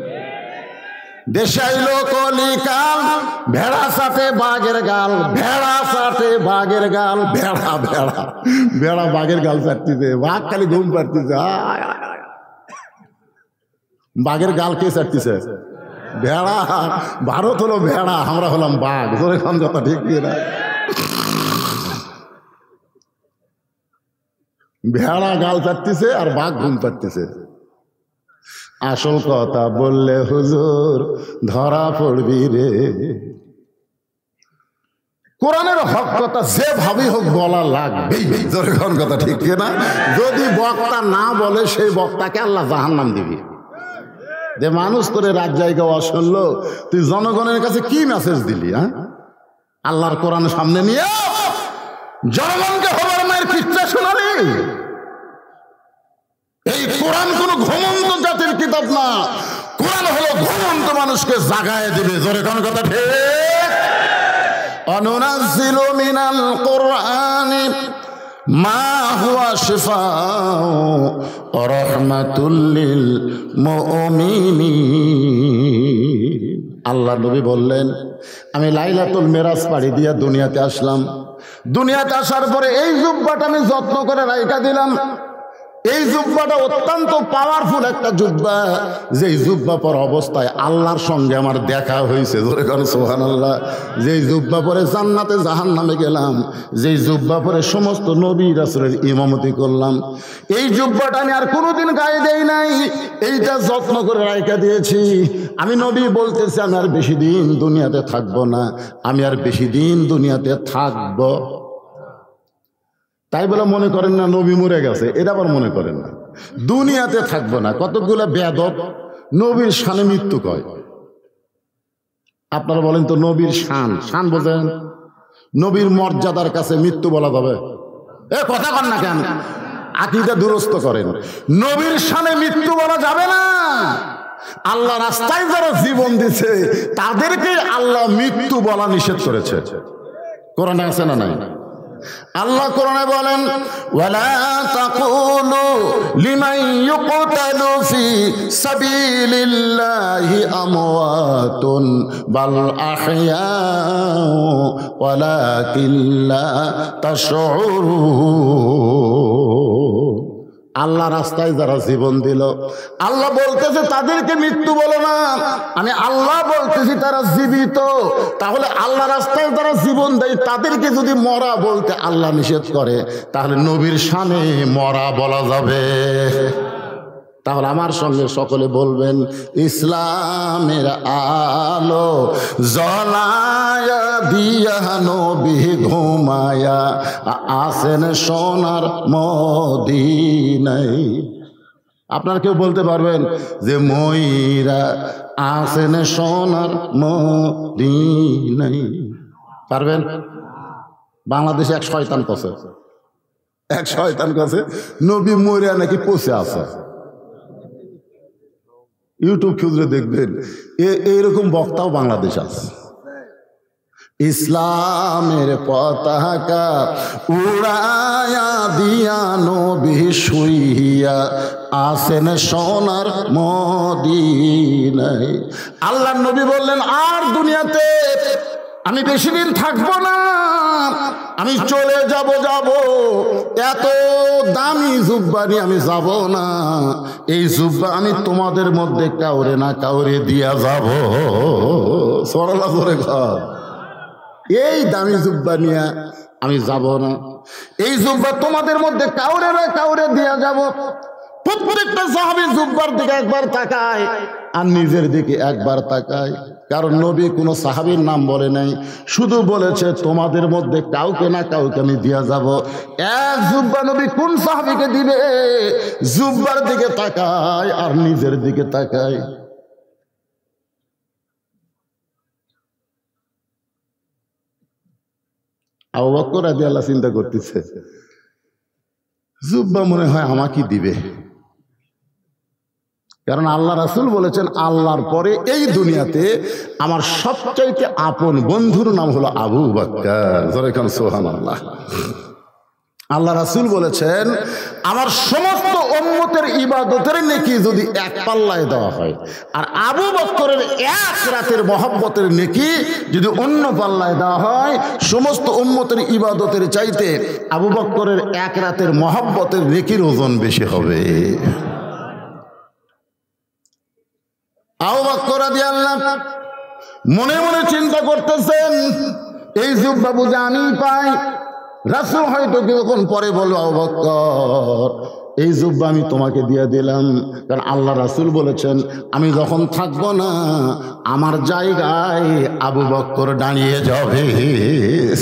দেশাইল কলিকাল ভেড়া চাটে বাঘের গাল, ভেড়া চাটে বাঘের গাল, ভেড়া ভেড়া ভেড়া বাঘের গাল চাটতেছে, বাঘ খালি ঘুম পাড়তেছে। বাঘের গাল কে চাটতেছে? ভেড়া। ভারত হলো ভেড়া, আমরা হলাম বাঘ। জোরে খান কথা ঠিক না? ভেড়া গাল চাটতেছে আর বাঘ ঘুম পাড়তেছে। আসল কথা বললে হুজুর ধরা পড়বি রে। কোরআনের হক কথা যে ভাবি হোক বলা লাগবেই, যখন কথা ঠিক না। যদি বক্তা না বলে সেই বক্তাকে আল্লাহ জাহান্নাম দিবি। যে মানুষ তোরে রাত জায়গা শুনলো, তুই জনগণের কাছে কি মেসেজ দিলি? হ্যাঁ, আল্লাহর কোরআন সামনে নিয়ে জনগণকে হবার মায়ের কিচ্ছা শোনালি। এই কোরআন কোন ঘুমন্ত জাতির কিতাব না, কোরআন হলো ঘুমন্ত মানুষকে জাগায় দিবে। জোরে কোন কথা ঠিক। অনুনাজ্জিলু মিনাল কুরআনি মা হুয়া শিফাউ ওয়া রাহমাতুল লিল মুমিনিন। আল্লাহ নবী বললেন, আমি লাইলাতুল মেরাজ পাড়ি দিয়া দুনিয়াতে আসলাম। দুনিয়াতে আসার পরে এই জুব্বাটা আমি যত্ন করে রাইখা দিলাম। এই জুব্বাটা অত্যন্ত পাওয়ারফুল একটা জুব্বা, যে জুব্বা পর অবস্থায় আল্লাহর সঙ্গে আমার দেখা হয়েছে। ধরে কারণ সুবহানাল্লাহ। যেই জুব্বা পরে জান্নাতে জাহান্নামে গেলাম, যেই জুব্বা পরে সমস্ত নবী রাসূলের ইমামতি করলাম, এই জুব্বাটা আমি আর কোনোদিন গায়ে দেই নাই। এইটা যত্ন করে রাইখা দিয়েছি। আমি নবী বলতেছি, আমি আর বেশি দিন দুনিয়াতে থাকবো না, আমি আর বেশি দিন দুনিয়াতে থাকবো। তাই বলে মনে করেন না নবী মরে গেছে, এটা আবার মনে করেন না দুনিয়াতে থাকবো না। কতগুলো বেয়াদব নবীর শানে মৃত্যু কয়। আপনারা বলেন তো, নবীর শান বোঝেন? নবীর মর্যাদার কাছে মৃত্যু বলা যাবে? এ কথা বল না কেন? আকীদা দুরস্ত করেন। নবীর শানে মৃত্যু বলা যাবে না। আল্লাহ রাস্তায় যারা জীবন দিছে তাদেরকে আল্লাহ মৃত্যু বলা নিষেধ করেছে। কোরআনে আছে না নাই? আল্লাহ কোরআনে বলেন, ওয়ালা তাকুলু লিমান ইউকতালু ফি সাবিলিল্লাহি আমওয়াতুন বাল আহইয়াউ ওয়ালাকিন লা তাশউরুন। আল্লাহ রাস্তায় যারা জীবন দিল, আল্লাহ বলতেছে তাদেরকে মৃত্যু বলো না, আমি আল্লাহ বলতেছি তারা জীবিত। তাহলে আল্লাহ রাস্তায় যারা জীবন দেয় তাদেরকে যদি মরা বলতে আল্লাহ নিষেধ করে, তাহলে নবীর শানে মরা বলা যাবে? তাহলে আমার সঙ্গে সকলে বলবেন, ইসলামের আলো জ্বলায়া দিয়া নবী ঘুমায়া আসেন সোনার মদিনায়। আপনারা কেউ বলতে পারবেন যে ময়রা আসেন সোনার মদিনায়? পারবেন? বাংলাদেশে এক শয়তান কাছে নবী ময়রা নাকি পচে আছে। ইউটিউব খুঁজলে দেখবেন এইরকম বক্তাও বাংলাদেশ আছে। ইসলামের পতাকা উড়ায়া দিয়া নবী শুইয়া আসেন সোনার মদিনায়। আল্লাহর নবী বললেন, আর দুনিয়াতে আমি বেশি দিন থাকবো না, আমি চলে যাব। এত দামি জুব্বা নিয়ে আমি যাব না। এই জুব্বা আমি তোমাদের মধ্যে কাউরে না কাউরে দিয়া যাব। সরলা করে ঘর, এই দামি জুব্বা নিয়ে আমি যাব না। এই জুব্বা তোমাদের মধ্যে কাউরে না কাউরে দিয়া যাব। প্রত্যেকটা সাহাবী জুব্বার দিকে একবার তাকায় আর নিজের দিকে একবার তাকায়। কারণ নবী কোনো সাহাবীর নাম বলে নাই, শুধু বলেছে তোমাদের মধ্যে কাউকে না কাউকে আমি দিয়া যাব। এক জুব্বা নবী কোন সাহাবীকে দিবে? জুব্বার দিকে তাকায় আর নিজের দিকে তাকায়। আবু বকর রাদিয়াল্লাহু চিন্তা করতেছে, জুব্বা মনে হয় আমাকে দিবে। কারণ আল্লাহ রাসূল বলেছেন, আল্লাহর পরে এই দুনিয়াতে আমার সবচাইতে আপন বন্ধুর নাম হলো আবু বকর। সুবহানাল্লাহ। আল্লাহ রাসূল বলেছেন, আমার সমস্ত উম্মতের ইবাদতের নেকি যদি এক পাল্লায় দেওয়া হয়, আর আবু বকরের এক রাতের মহব্বতের নেকি যদি অন্য পাল্লায় দেওয়া হয়, সমস্ত উম্মতের ইবাদতের চাইতে আবু বকরের এক রাতের মহব্বতের নেকির ওজন বেশি হবে। আবু বকর রাদিয়াল্লাহু মনে মনে চিন্তা করতেছেন, এই জুব্বা বুঝে আমি পাই। রাসূল হয়তো কিছুক্ষণ পরে বলল, আবু বকর এই জুব্বা আমি তোমাকে দিয়ে দিলাম, কারণ আল্লাহ রাসূল বলেছেন আমি যখন থাকবো না আমার জায়গায় আবু বকর দাঁড়িয়ে যাবে।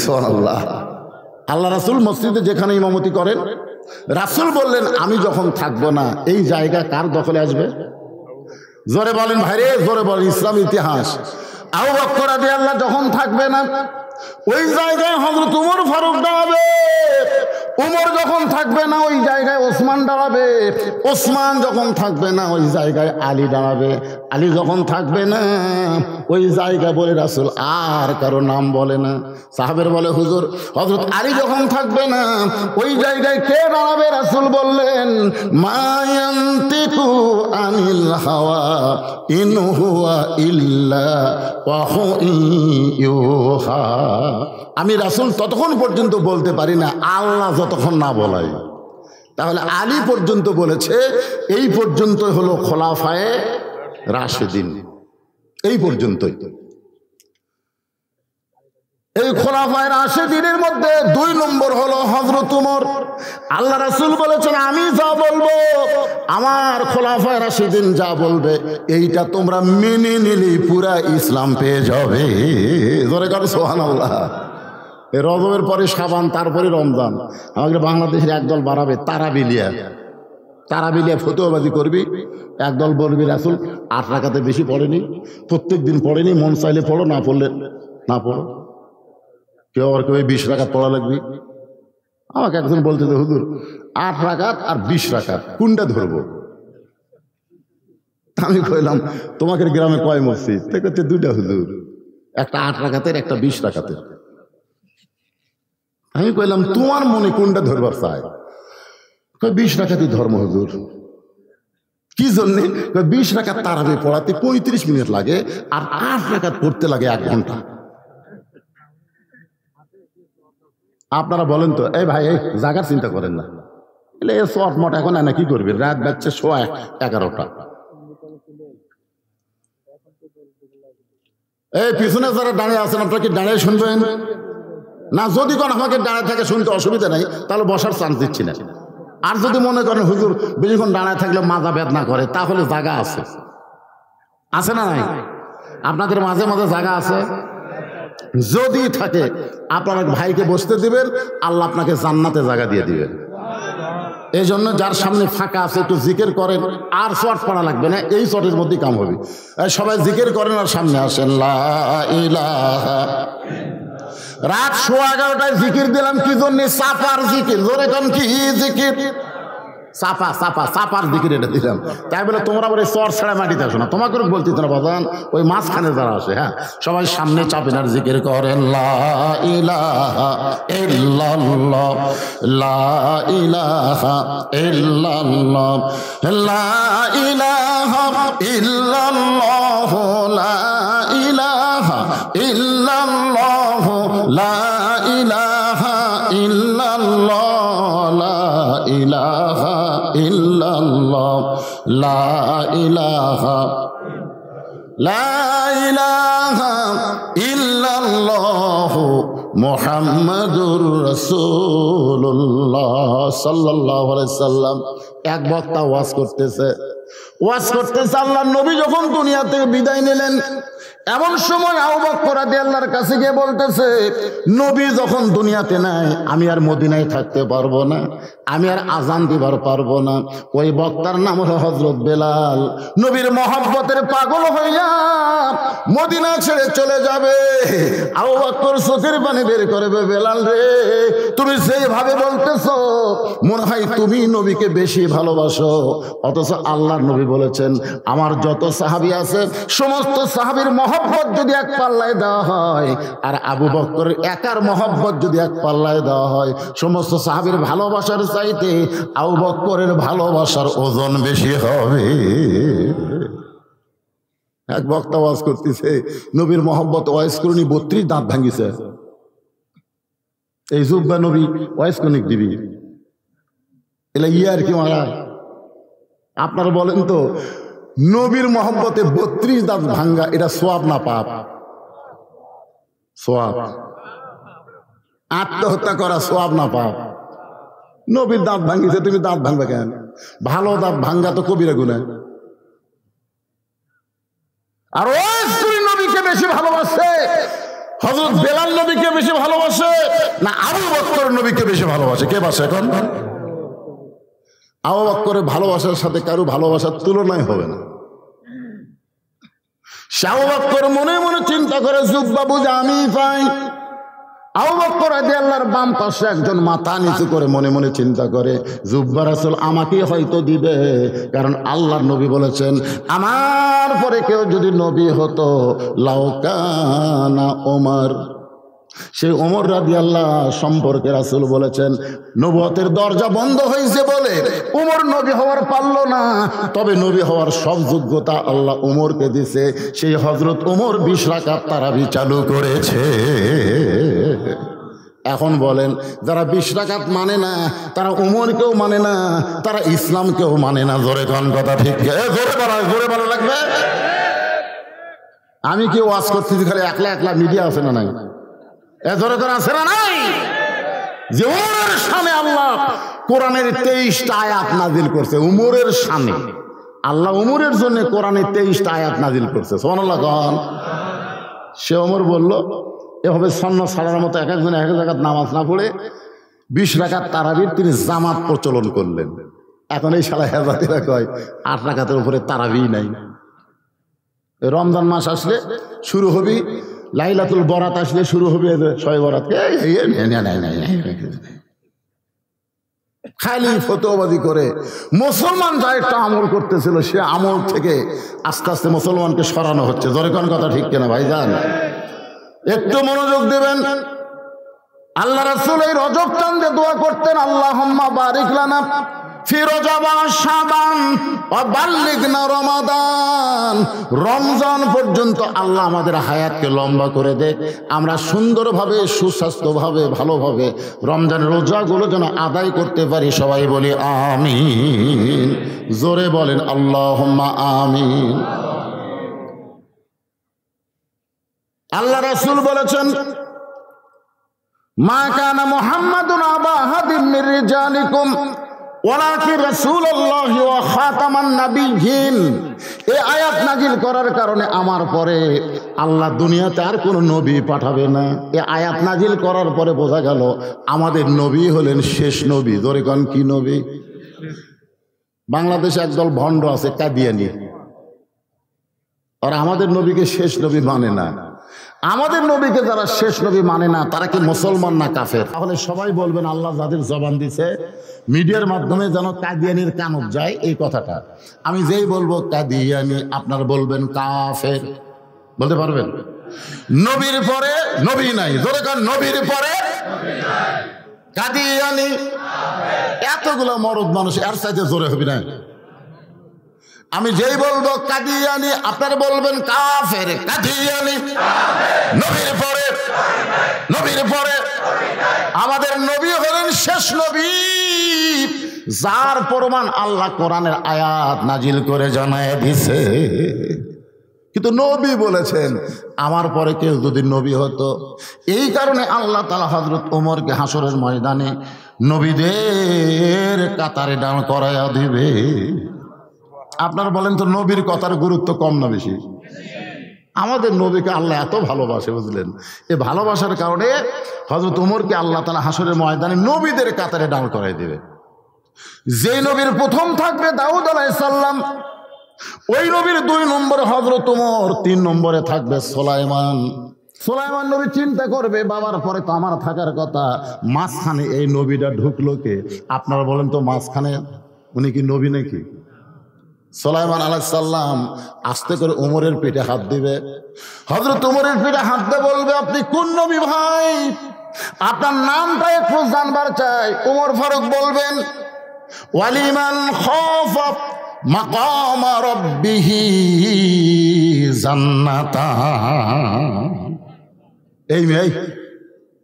সুবহানাল্লাহ। আল্লাহ রাসূল মসজিদে যেখানে ইমামতি করেন, রাসূল বললেন আমি যখন থাকবো না এই জায়গা কার দখলে আসবে? জোরে বলেন ভাইরে, জোরে বলেন। ইসলাম ইতিহাস, আবু বকর রাদিয়াল্লাহু যখন থাকবে না ওই জায়গায় হযরত ওমর ফারুক দাঁড়াবে, ওমর যখন থাকবে না ওই জায়গায় ওসমান দাঁড়াবে, ওসমান যখন থাকবে না ওই জায়গায় আলী দাঁড়াবে, আলী যখন থাকবে না ওই জায়গা বলে রাসূল আর কারো নাম বলে না। সাহাবের বলে হুজুর হযরত আলী যখন থাকবে না ওই জায়গায় কে দাঁড়াবে? রাসূল বললেন মা ইয়ান্তিকু আনিল হাওয়া ইন হুয়া ইল্লা ওয়াহয়ুন ইউহা। আমি রাসূল ততক্ষণ পর্যন্ত বলতে পারি না আল্লাহ যতক্ষণ না বলাই। তাহলে আলী পর্যন্ত বলেছে, এই পর্যন্ত হলো খোলাফায়ে রাশিদিন, এই পর্যন্তই। এই খোলাফায়ে রাশিদিনের মধ্যে 2 নম্বর হলো হযরত ওমর। আল্লাহ রাসূল বলেছেন আমি যা বলবো, আমার খোলাফায়ে রাশিদিন যা বলবে এইটা তোমরা মেনে নিলেই পুরা ইসলাম পেয়ে যাবে। জোরে কর সুবহানাল্লাহ। এই রজবের পরে শাবান, তারপরে রমজান। আমাদের বাংলাদেশের একদল বাড়াবে তারাবিলিয়া ফতোয়াবাজি করবি। একদল বলবি রাসূল 8 রাকাতে বেশি পড়েনি, প্রত্যেক দিন পড়েনি, মন চাইলে পড়ো, না পড়লে না পড়ো। কেউ আবার কেউ 20 রাকাত পড়া লাগবে। আমাকে একজন বলতে যে হুজুর 8 রাকাত আর 20 রাকাত কোনটা ধরবো? আমি কইলাম তোমাদের গ্রামে কয় মসজিদ? দেখতে 2টা হুজুর, একটা 8 রাকাতের, একটা 20 রাকাতের। আমি কইলাম তোমার মনে কোনটা ধরবার চাই? 20 রাকাতই ধর্ম হুজুর। কি জন্যে? 20 রাকাত তারাবি পড়াতে 35 মিনিট লাগে আর 8 রাকাত পড়তে লাগে 1 ঘন্টা। আপনারা বলেন তো, এই ভাই এই জায়গার চিন্তা করেন না, এলে শর্ট মট এখন না কি করবি? রাত বাজছে 11:15। এই পিছনে যারা দাঁড়িয়ে আছেন আপনারা কি দাঁড়িয়ে শুনবেন না? যদি কোন আমাকে দাঁড়ায় থাকে শুনতে অসুবিধা নাই, তাহলে বসার চান্স দিচ্ছি না। আর যদি মনে করেন হুজুর বেশিক্ষণ দাঁড়ায় থাকলে মাজা বেদনা করে, তাহলে জায়গা আছে, আছে না নাই? আপনাদের মাঝে মাঝে জায়গা আছে। যদি থাকে আপনার ভাইকে বসতে দিবেন, আল্লাহ আপনাকে জান্নাতে জায়গা দিয়ে দিবেন। এই জন্য যার সামনে ফাঁকা আছে একটু জিকির করেন, আর শর্ট পড়া লাগবে না, এই শর্টের মধ্যেই কাম হবে। সবাই জিকির করেন আর সামনে আসেন। লা ইলাহা। রাত 11:15টায় জিকির দিলাম কি জন্য? সাপার জিকির। জোরে কোন কি জিকির? চাপার জিকির এটা দিলাম। তাই বলে তোমরা বলে চর ছাড়া মাটিতে আসো না, তোমাকে বলতে না বাজান, ওই মাঝখানে যারা আসে, হ্যাঁ সবাই সামনে চাপেন আর জিকির করেন। লা ইলাহা ইল্লাল্লাহ, লা ইলাহা ইল্লাল্লাহ, লা ইলাহা ইল্লাল্লাহ, লা ইলাহা ইল্লাল্লাহ, লা ইলাহা ইল্লাল্লাহ, লা ইলাহা ইল্লাল্লাহ, লা ইলাহা, লা ইলাহা ইল্লাল্লাহ মুহাম্মাদুর রাসূলুল্লাহ সাল্লাল্লাহু আলাইহি সাল্লাম। এক বক্তা ওয়াজ করতেছে। আল্লাহর নবী যখন দুনিয়া থেকে বিদায় নিলেন, এমন সময় আবু বকর রাদিয়াল্লাহর কাছে গিয়ে বলতেছে, নবী যখন দুনিয়াতে নাই আমি আর মদিনায় থাকতে পারবো না, আমি আর আজান দিবার পারবো না। ওই বক্তার নাম হলো হযরত বেলাল। নবীর মহব্বতের পাগল হইয়া মদিনা ছেড়ে চলে যাবে। আবু বকর চোখের পানি বের করবে, বেলাল রে তুমি যেভাবে বলতেছো মনে হয় তুমি নবীকে বেশি ভালোবাসো, অথচ আল্লাহর নবী বলেছেন আমার যত সাহাবী আছে সমস্ত সাহাবীর মহব্বত যদি এক পাল্লায় দেওয়া হয়, আর আবু বকরের একার মহব্বত যদি এক পাল্লায় দেওয়া হয়, সমস্ত সাহাবীর ভালোবাসার চাইতে আবু বকরের ভালোবাসার ওজন বেশি হবে। এক বক্তা ওয়াজ করতেছে, নবীর মহব্বত ওয়াজ করুনি 32 দাঁত ভাঙিছে। এই জুব্বা নবী ওয়াজ কনিক দিবি, এলা ইয়ার কি মারা? আপনারা বলেন তো, নবীর মহব্বতে 32 দাঁত ভাঙ্গা এটা সওয়াব না পাপ? সওয়াব। আত্মহত্যা করা সওয়াব না পাপ? নবীর দাঁত ভাঙ্গিছে, তুমি দাঁত ভাঙবে কেন? ভালো দাঁত ভাঙ্গা তো কবিরা গুনাহ। আর ওই স্ত্রী নবীকে বেশি ভালোবাসে, হযরত বেলাল নবীকে বেশি ভালোবাসে না আবু বকর নবীকে বেশি ভালোবাসে? কে বাসে এখন? আবু বকরের ভালোবাসার সাথে কারো ভালোবাসার তুলনাই হবে না। আবু বকর মনে মনে চিন্তা করে, জুব্বা বুঝে আমি পাই। আবু বকর রাদিয়াল্লাহর বাম পাশে একজন মাথা নিচু করে মনে মনে চিন্তা করে, জুব্বা রাসূল আমাকে হয়তো দিবে, কারণ আল্লাহর নবী বলেছেন আমার পরে কেউ যদি নবী হতো লাউকানা ওমর। সেই ওমর রাদিয়াল্লাহ সম্পর্কে রাসূল বলেছেন নবুয়তের দরজা বন্ধ হয়েছে বলে ওমর নবী হওয়ার পারল না, তবে নবী হওয়ার সব যোগ্যতা আল্লাহ ওমরকে দিছে। সেই হযরত ওমর 20 রাকাত তারাবি চালু করেছে। এখন বলেন, যারা 20 রাকাত মানে না তারা ওমরকেও মানে না, তারা ইসলামকেও মানে না। জোরে কোন কথা ঠিক? জোরে বলা লাগবে। আমি কি ওয়াজ করতেছি খালি একলা একলা? মিডিয়া আছে না নাই? ধরে আছে না নাই? যে উমরের শানে আল্লাহ কোরআনের 23টা আয়াত নাজিল করছে। উমরের শানে আল্লাহ উমরের জন্য কোরআনের 23টা আয়াত নাজিল করছে। সুবহানাল্লাহ কোন? সে ওমর বলল এভাবে সন্ন সালার মতো এক একজন এক জায়গায় নামাজ না পড়ে 20 রাকাত তারাবির তিনি জামাত প্রচলন করলেন। এখন এই শালা হেজাতিরা কয় 8 রাকাতের উপরে তারাবি নাই। রমজান মাস আসলে শুরু হবে, লাইলাতুল বরাত আসলে শুরু হবে শবে বরাত। খালি ফতোয়াবাজি করে মুসলমান যা একটা আমল করতেছিল সে আমল থেকে আস্তে আস্তে মুসলমানকে সরানো হচ্ছে। জোরে কোন কথা ঠিক কিনা ভাইজান? একটু মনোযোগ দেবেন। আল্লাহ রাসূল এই রজব চাঁদে দোয়া করতেন, আল্লাহুম্মা বারিক লানা ফি রজব ওয়া শাবান ওয়া বাল্লিগনা রমাদান। রমজান পর্যন্ত আল্লাহ আমাদের হায়াতকে লম্বা করে দেখ, আমরা সুন্দরভাবে সুস্বাস্থ্যভাবে ভালোভাবে রমজানের রোজাগুলো যেন আদায় করতে পারি। সবাই বলি আমিন। জোরে বলেন আল্লাহুম্মা আমিন। আল্লাহ রাসূল বলেছেন মা কানা মুহাম্মাদুন আবা আহাদিন মির রিজালিকুম ওয়ালাকিন রাসূলুল্লাহি ওয়া খাতামান নাবিয়্যিন। এই আয়াত নাজিল করার কারণে আমার পরে আল্লাহ দুনিয়াতে আর কোনো নবী পাঠাবে না। এই আয়াত নাজিল করার পরে বোঝা গেল আমাদের নবী হলেন শেষ নবী। ধরে কোন কি নবী? বাংলাদেশে একদল ভণ্ড আছে কাদিয়ানি, আর আমাদের নবীকে শেষ নবী মানে না। আমাদের নবীকে যারা শেষ নবী মানে না তারা কি মুসলমান না কাফের? তাহলে সবাই বলবেন আল্লাহ যাদের জবান দিছে মিডিয়ার মাধ্যমে যেন কাদিয়ানির কানক যায় এই কথাটা। আমি যেই বলবো কাদিয়ানি আপনার বলবেন কাফের। বলতে পারবেন? নবীর পরে নবী নাই। ধরে কারণ নবীর পরে কাদিয়ানি। এতগুলো মরদ মানুষ এর সাথে জোরে হবে না। আমি যেই বলবো কাদিয়ানি আপনার বলবেন কাফের। কাদিয়ানি নবীর পরে আমাদের নবী হলেন শেষ নবী, যার প্রমাণ আল্লাহ কোরআনের আয়াত নাজিল করে জানায় দিছে। কিন্তু নবী বলেছেন আমার পরে কেউ যদি নবী হতো। এই কারণে আল্লাহ তাআলা হযরত ওমরকে হাসরের ময়দানে নবীদের কাতারে দাঁড় করাইয়া দিবে। আপনারা বলেন তো নবীর কথার গুরুত্ব কম না বেশি? আমাদের নবীকে আল্লাহ এত ভালোবাসে, বুঝলেন? এই ভালোবাসার কারণে হযরত ওমরকে আল্লাহ তাআলা হাসরের ময়দানে নবীদের কাতারে দাঁড় করাই দেবে। যে নবীর প্রথম থাকবে দাউদ আলাইহিস সালাম, ওই নবীর 2 নম্বরে হযরত ওমর, 3 নম্বরে থাকবে সুলাইমান। সুলাইমান নবী চিন্তা করবে বাবার পরে তো আমার থাকার কথা, মাঝখানে এই নবীটা ঢুকলো কে? আপনারা বলেন তো মাঝখানে উনি কি নবী নাকি? সুলাইমান আলাইহিস সালাম আস্তে করে ওমরের পেটে হাত দিবে। হযরত ওমরের পেটে হাত দিয়ে বলবে আপনি কোন নবী ভাই? আপনার নামটা একটু জানবার চাই। ওমর ফারুক বলবেন ওয়ালিমান খাফা মাকাম রাব্বিহি জান্নাতান। এই মেয়ে,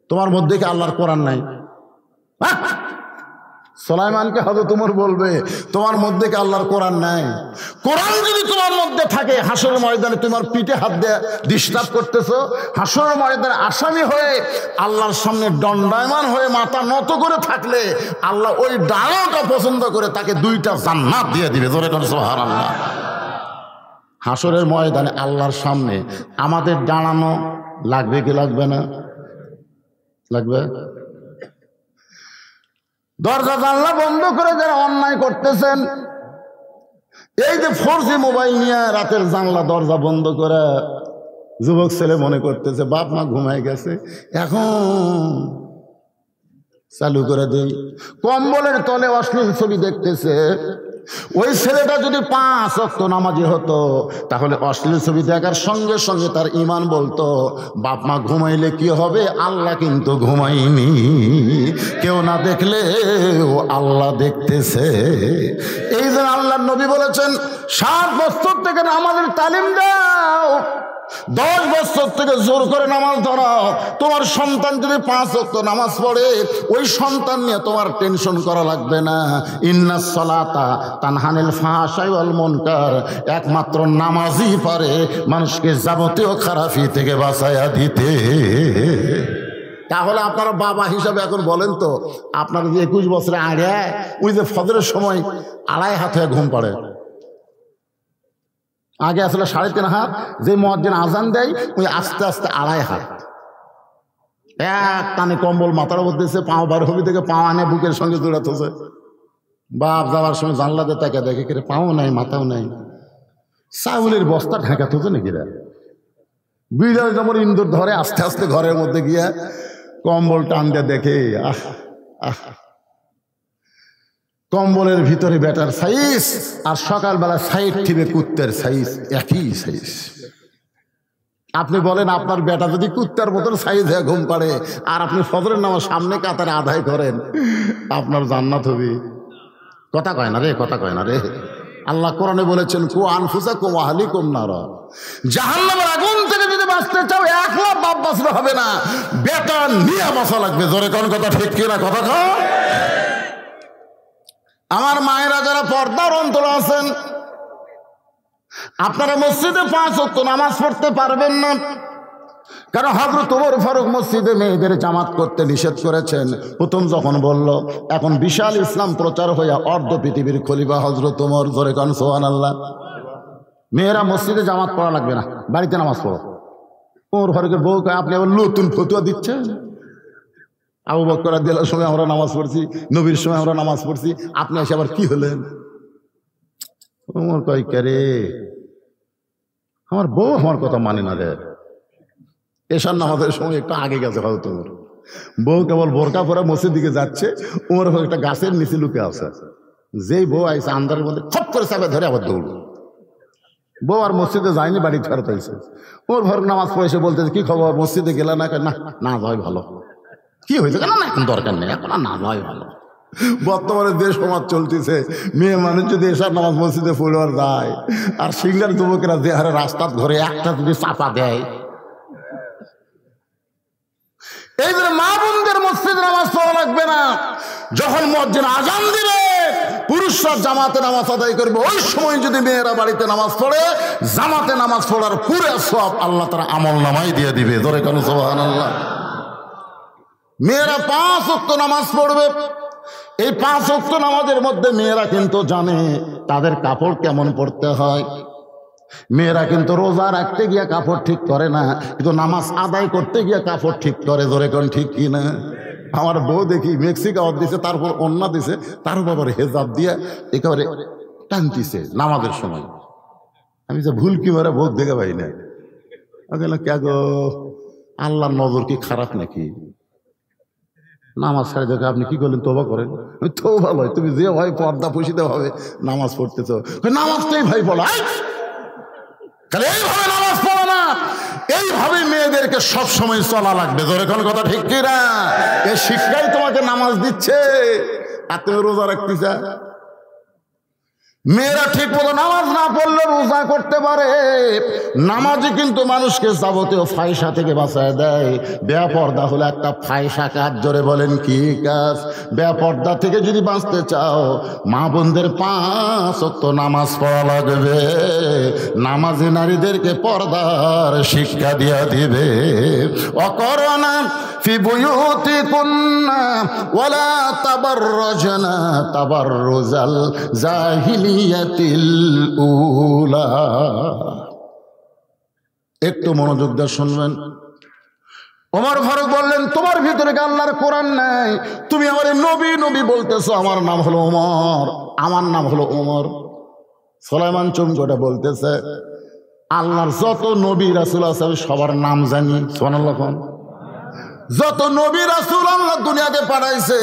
তোমার মধ্যে কি আল্লাহর কোরআন নাই? সুলাইমানকে হযরত ওমর বলবে, তোমার মধ্যে কি আল্লাহর কোরআন নাই? কোরআন যদি তোমার মধ্যে থাকে, হাসরের ময়দানে তোমার পিঠে হাত দিয়ে ডিস্টার্ব করতেছো, হাসরের ময়দানে আসামি হয়ে আল্লাহর সামনে দণ্ডায়মান হয়ে মাথা নত করে থাকলে আল্লাহ ওই ডানাটা পছন্দ করে তাকে 2টা জান্নাত দিয়ে দিবে। জোরে করে সুবহানাল্লাহ। হাসরের ময়দানে আল্লাহর সামনে আমাদের দাঁড়ানো লাগবে কি লাগবে না? লাগবে। দরজা জানলা বন্ধ করে যারা অন্যায় করতেছেন, এই যে 4G মোবাইল নিয়ে রাতের জানলা দরজা বন্ধ করে যুবক ছেলে মনে করতেছে বাপ মা ঘুমায় গেছে, এখন চালু করে দেই। কম্বলের তলে অশ্লীল ছবি দেখতেছে। ওই ছেলেটা যদি 5 ওয়াক্ত নামাজি হতো তাহলে অশ্লীল ছবি দেখার সঙ্গে সঙ্গে তার ঈমান বলতো বাপ মা ঘুমাইলে কি হবে, আল্লাহ কিন্তু ঘুমাইনি, কেউ না দেখলে ও আল্লাহ দেখতেছে। এই যে আল্লাহর নবী বলেছেন 7 বছর থেকে নামাজের তালিম দাও, 10 বছর থেকে জোর করে নামাজ ধরাও। তোমার সন্তান যদি 5 ওয়াক্ত নামাজ পড়ে, ওই সন্তান নিয়ে তোমার টেনশন করা লাগবে না। ইন্নাস সালাতা তানহানিল ফাহশাই ওয়াল মুনকার, একমাত্র নামাজই পারে মানুষকে যাবতীয় খারাপি থেকে বাঁচাইয়া দিতে। তাহলে আপনারা বাবা হিসাবে এখন বলেন তো, আপনার যে 21 বছরে আগে ওই যে ফজরের সময় 2.5 হাত হয়ে ঘুম পড়ে, আগে আসলে 3.5 হাত, যে মুয়াজ্জিন আজান দেয় ওই আস্তে আস্তে 2.5 হাত, এক টানে কম্বল মাথার উপর দিয়েছে, পাও বার হবি থেকে পাও আনে বুকের সঙ্গে জোড়াতেছে। বাপ যাওয়ার সময় জানলাতে তাকে দেখে কেটে পাও নাই মাথাও নাই, চাউলের বস্তা ঢাকা থুছে নাকি রে। বিড়াল যেমন ইন্দুর ধরে আস্তে আস্তে ঘরের মধ্যে গিয়া কম্বল টান দিয়ে দেখে, আহ আহ, কম্বলের ভিতরে বেটার সাইজ আর সকালবেলা সাইড ঠিবে কুত্তের সাইজ, একই সাইজ। আপনি বলেন আপনার বেটা যদি কুত্তার মতন সাইজ হয়ে ঘুম পাড়ে আর আপনি ফজরের নামাজ সামনে কাতারে আদায় করেন, আপনার জান্নাত হবে। কথা কয় না রে, কথা কয় না রে। আল্লাহ কোরআনে বলেছেন কু আনফুসাকুম ওয়া আহলিকুম নারা, জাহান্নামের আগুন থেকে যদি বাঁচতে চাও একলা বাপ বাঁচলে হবে না, বেটা নিয়ে বাঁচা লাগবে। জোরে কোন কথা ঠিক কিনা? কথা কও। আমার মায়েরা যারা পর্দার অন্তরে আছেন, আপনারা মসজিদে 5 ওয়াক্ত নামাজ পড়তে পারবেন না, কারণ হযরত ওমর ফারুক মসজিদে মেয়েদের জামাত করতে নিষেধ করেছেন। প্রথম যখন বলল, এখন বিশাল ইসলাম প্রচার হইয়া অর্ধ পৃথিবীর খলিফা হযরত ওমর। জোরে কোন সুবহানাল্লাহ। মেয়েরা মসজিদে জামাত পড়া লাগবে না, বাড়িতে নামাজ পড়ো। ওমর ফারুকের বউ কয় আপনি আবার নতুন ফতোয়া দিচ্ছেন? আবু বকর রাদিয়াল্লাহু সময় আমরা নামাজ পড়ছি, নবীর সময় আমরা নামাজ পড়ছি, আপনি এসে আবার কি হলেন? ওমর কয় কে, আমার বউ আমার কথা মানে না রে। এশার নামাজের সময় একটু আগে গেছে হয়তো ওমর, বউ কেবল বোরকা পরে মসজিদ দিকে যাচ্ছে, ওমর একটা গাছের নিচে লুকে আছে। যেই বউ আইসে আন্দারের মধ্যে খপ করে চাপে ধরে আবার দৌড়। বউ আর মসজিদে যায়নি, বাড়ি ফেরত আইছে। ওমর ফারুক নামাজ পড়ে এসে বলতেছে কি খবর, মসজিদে গেলে না? না যাই ভালো। কি হয়েছে? কেন না, এখন দরকার নেই, এখন না যাই ভালো। বর্তমানে যে সমাজ চলতেছে, মেয়ে মানুষ যদি এসব নামাজ মসজিদে পড়বার যায় আর সিঙ্গার যুবকেরা যে হারে রাস্তার ঘরে একটা যদি চাপা দেয়, এই জন্য মা বোনদের মসজিদে নামাজ পড়া লাগবে না। যখন মুয়াজ্জিন আজান দিবে পুরুষরা জামাতে নামাজ আদায় করবে, ওই সময় যদি মেয়েরা বাড়িতে নামাজ পড়ে, জামাতে নামাজ পড়ার পুরো সওয়াব আল্লাহ তাআলা আমল নামায় দিয়ে দিবে। ধরে কেন সুবহানাল্লাহ। মেয়েরা 5 ওয়াক্ত নামাজ পড়বে। এই 5 ওয়াক্ত নামাজের মধ্যে মেয়েরা কিন্তু জানে তাদের কাপড় কেমন পড়তে হয়। মেয়েরা কিন্তু রোজা রাখতে গিয়া কাপড় ঠিক করে না, কিন্তু নামাজ আদায় করতে গিয়া কাপড় ঠিক করে। ধরে কোন ঠিক কিনা? আমার বউ দেখি মেক্সিকাও দিছে, তারপর ওন্না দিছে, তার বাবার হেজাব দিয়ে একেবারে টানতিছে নামাজের সময়। আমি যে ভুল কি মারে বউ দেখে পাই না। কে গো, আল্লাহর নজর কি খারাপ নাকি? নামাজ ছাড়ে দেখে আপনি কি করলেন? তোবা করেন। তো ভালো, তুমি যে ভাই পর্দা পুষিতে হবে নামাজ পড়তেছ, নামাজটাই ভাই পড়া, এইভাবে নামাজ পড়ো না। এইভাবে মেয়েদেরকে সব সময় চলা লাগবে। ধরে কোন কথা ঠিক কিনা? এই শিক্ষাই তোমাকে নামাজ দিচ্ছে আর তুমি রোজা রাখতেছ। মেয়েরা ঠিক মতো নামাজ না পড়লে রোজা করতে পারে, নামাজই কিন্তু মানুষকে যাবতীয় ফায়সা থেকে বাঁচায় দেয়। বেপর্দা হলো একটা ফায়সা কাজ। জোরে বলেন কি কাজ? বেপর্দা থেকে যদি বাঁচতে চাও, মা বোনদের 5 ওয়াক্ত নামাজ পড়া লাগবে। নামাজি নারীদেরকে পর্দার শিক্ষা দিয়া দিবে। অকরনা ফি বুয়ুতিকুন্না ওয়ালা তাবাররাজনা তাবাররুজাল জাহিলিয়াতিল উলা। একটু মনোযোগ দিয়ে শুনবেন। ওমর ফারুক বললেন, তোমার ভিতরে কি আল্লাহর কোরআন নাই? তুমি আমার নবী নবী বলতেছো। আমার নাম হলো ওমর, আমার নাম হলো ওমর। সুলাইমান চমকটা বলতেছে, আল্লাহর যত নবী রাসূল আছে আমি সবার নাম জানি। সুবহানাল্লাহ। যত নবী রাসূল আল্লাহ দুনিয়াতে পাঠাইছে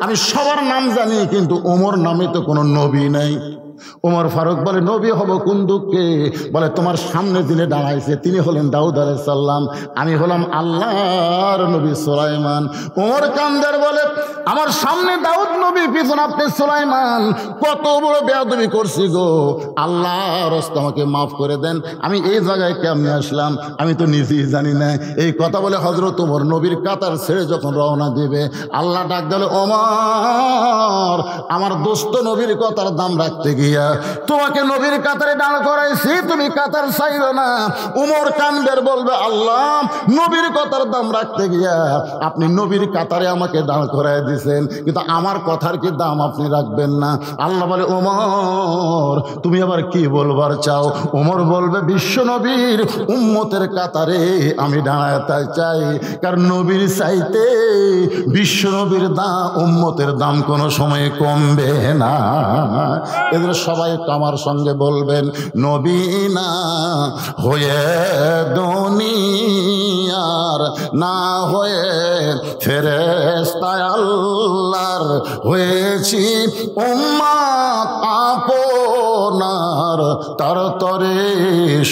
আমি সবার নাম জানি, কিন্তু ওমর নামে তো কোনো নবী নাই। ওমর ফারুক বলে, নবী হব কোন দুঃখে? বলে, তোমার সামনে দিনে দাঁড়াইছে তিনি হলেন দাউদ আলাইহিস সালাম, আমি হলাম আল্লাহর নবী সুলাইমান। ওমর কান্দার বলে, আমার সামনে দাউদ নবী, পিছনে আপনি সুলাইমান। কত বড় বেয়াদবি করছি গো, আল্লাহর রাস্তা আমাকে মাফ করে দেন। আমি এই জায়গায় কেমনে আসলাম আমি তো নিজেই জানি না। এই কথা বলে হযরত ওমর নবীর কাতার ছেড়ে যখন রওনা দিবে, আল্লাহ ডাক দিলে, ওমর আমার দোস্ত নবীর কথার দাম রাখতে গিয়া তোমাকে নবীর কাতারে দাঁড় করাইছি, তুমি কাতার চাইবে না। উমর কান্দের বলবে, আল্লাহ নবীর কথার দাম রাখতে গিয়া আপনি নবীর কাতারে আমাকে দাঁড় করাই দিয়েছেন, কিন্তু আমার কথার কি দাম আপনি রাখবেন না? আল্লাহ বলে, ওমর তুমি আবার কি বলবার চাও? ওমর বলবে, বিশ্ব নবীর উম্মতের কাতারে আমি দাঁড়াতে চাই, কারণ নবীর চাইতে বিশ্ব নবীর দাম, উম্মতের দাম কোনো সময় কমবে না। এদের সবাই একটু আমার সঙ্গে বলবেন, নবী না হয়ে দুনিয়ার, না হয়ে ফেরেশতা আল্লাহর, হয়েছি উম্মত আপনার, তার তরে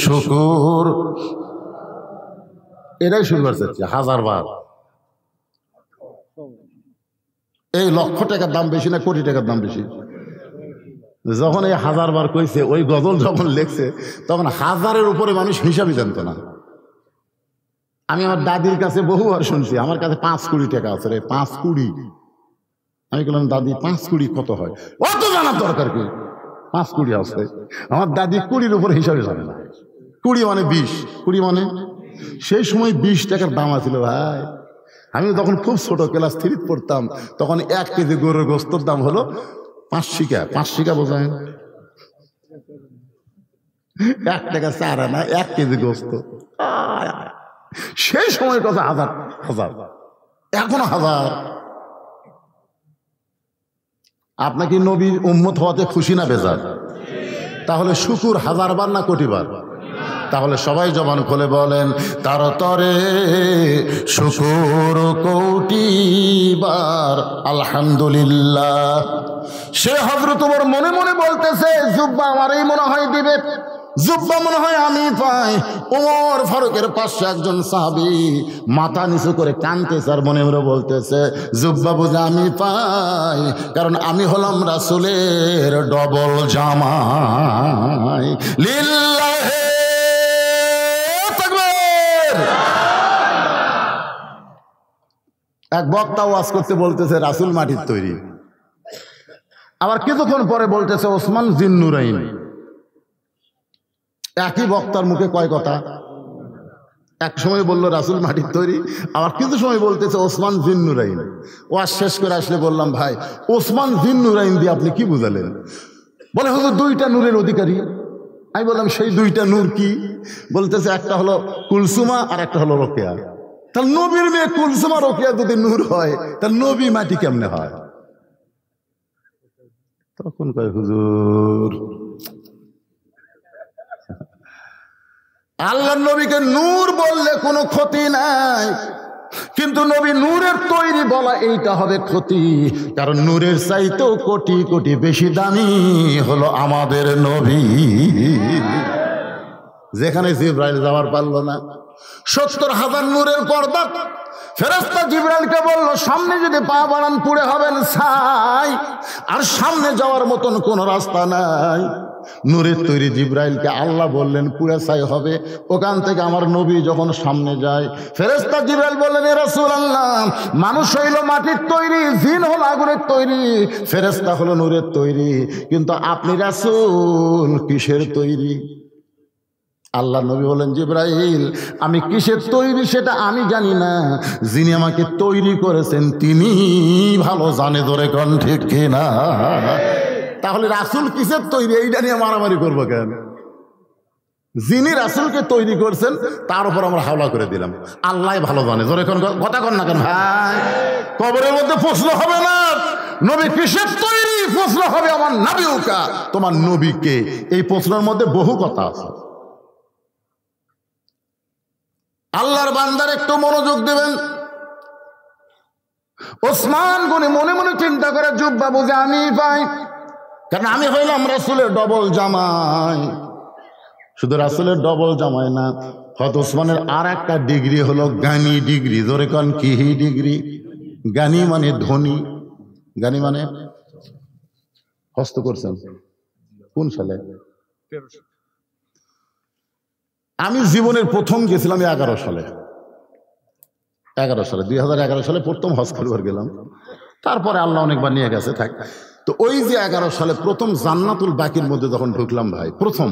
শুকুর। এটাই শুনবার চাচ্ছি 1000 বার। এই লক্ষ টাকার দাম বেশি না কোটি টাকার দাম বেশি? যখন এই 1000 বার কইছে, ওই গজল যখন লেখছে তখন 1000-এর উপরে মানুষ হিসাবই জানতো না। আমি আমার দাদির কাছে বহুবার শুনছি, আমার কাছে 5 কোটি টাকা আছে রে, 5 কোটি। আমি বললাম, দাদি 5 কোটি কত হয়? অত জানার দরকার কি, 5 কোটি আছে। আমার দাদি 20-র উপরে হিসাবে জানে না। 20 মানে 20, 20 মানে সেই সময় 20 টাকার দাম আছিল ভাই। আমি তখন খুব ছোট, ক্লাস 3 পড়তাম, তখন 1 কেজি গরুর গোস্তর দাম হলো 5 শিকা। 5 শিকা বোঝেন? 1 টাকা 4 আনা, 1 কেজি গোস্ত। সেই সময় কথা 1000 এখনো 1000। আপনাকে নবীর উম্মত হওয়াতে খুশি না বেজার? তাহলে শুকুর 1000 বার না কোটি বার? তাহলে সবাই জবান খুলে বলেন, তার তরে শুকুর কোটি বার আলহামদুলিল্লাহ। সে হযরত ওমর মনে মনে বলতেছে, জুব্বা আমারই মনে হয় দিবে, জুব্বা মনে হয় আমি পাই। ওমর ফারুকের পাশে একজন সাহাবী মাথা নিচু করে কাঁদতেছে আর মনে মনে বলতেছে, জুব্বা বুঝে আমি পাই, কারণ আমি হলাম রাসূলের ডবল জামাই। লিল্লাহি তাকবীর। এক বক্তা ওয়াজ করতে বলতেছে রাসূল মাটির তৈরি, আবার কিছুক্ষণ পরে বলতেছে ওসমান জিন্নুরাইন। একই বক্তার মুখে কয় কথা? এক সময় বললো রাসূল মাটির তৈরি, আবার কিছু সময় বলতেছে ওসমান জিন্নুরাইন। ওয়াজ শেষ করে আসলে বললাম, ভাই ওসমান জিন্নুরাইন দিয়ে আপনি কি বুঝালেন? বলে, হুজুর 2টা নূরের অধিকারী। আমি বললাম, সেই 2টা নূর কি? বলতেছে, একটা হলো কুলসুমা আর একটা হলো রোকেয়া। তাহলে নবীর মেয়ে কুলসুমা রোকেয়া যদি নূর হয়, তাহলে নবী মাটি কেমনে হয়? তখন কয়, হুজুর আল্লাহর নবীকে নূর বললে কোনো ক্ষতি নাই, কিন্তু নবী নূরের তৈরি বলা এইটা হবে ক্ষতি, কারণ নূরের চাইতেও কোটি কোটি বেশি দামি হলো আমাদের নবী। যেখানে জিবরাইল যাওয়ার পারল না, 70,000 নূরের পর্দা। ফেরেশতা জিবরাইলকে বলল, সামনে যদি পা বাড়ান পুড়ে হবেন ছাই, আর সামনে যাওয়ার মতন কোন রাস্তা নাই। নূরের তৈরি জিবরাইলকে আল্লাহ বললেন পুড়ে ছাই হবে। ওখান থেকে আমার নবী যখন সামনে যায়, ফেরেশতা জিবরাইল বললেন, এ রাসূলুল্লাহ, মানুষ হইল মাটির তৈরি, জিন হলো আগুনের তৈরি, ফেরেশতা হলো নূরের তৈরি, কিন্তু আপনি রাসূল কিসের তৈরি? আল্লাহ নবী বলেন, জিবরাইল, আমি কিসের তৈরি সেটা আমি জানি না, যিনি আমাকে তৈরি করেছেন তিনি ভালো জানে। ধরে কোন ঠিক কিনা? তাহলে রাসূল কিসের তৈরি এইটা নিয়ে মারামারি করবো কেন? যিনি রাসূলকে তৈরি করছেন তার উপর আমরা হাওলা করে দিলাম। আল্লাহ ভালো জানে। ধরে কোন কথা কন না কেন ভাই? কবরের মধ্যে প্রশ্ন হবে না নবী কিসের তৈরি, প্রশ্ন হবে আমার নবীকা, তোমার নবীকে। এই প্রশ্নের মধ্যে বহু কথা আছে। আল্লাহর বান্দার একটু মনোযোগ দেবেন। ওসমান গনি মনে মনে চিন্তা করে, জুব্বা বুঝে আমি পাই, কারণ আমি হইলাম রাসূলের ডবল জামাই। শুধু রাসূলের ডবল জামাই না, হযরত ওসমানের আর একটা ডিগ্রি হলো জ্ঞানী ডিগ্রি। ধরে কোন কি ডিগ্রি? জ্ঞানী মানে ধনী। জ্ঞানী মানে হস্ত করছেন কোন সালে? আমি জীবনের প্রথম গেছিলাম 11 সালে। 2011 সালে প্রথম হজ করবার গেলাম। তারপরে আল্লাহ অনেকবার নিয়ে গেছে থাক। তো ওই যে 11 সালে প্রথম জান্নাতুল বাকির মধ্যে যখন ঢুকলাম ভাই, প্রথম,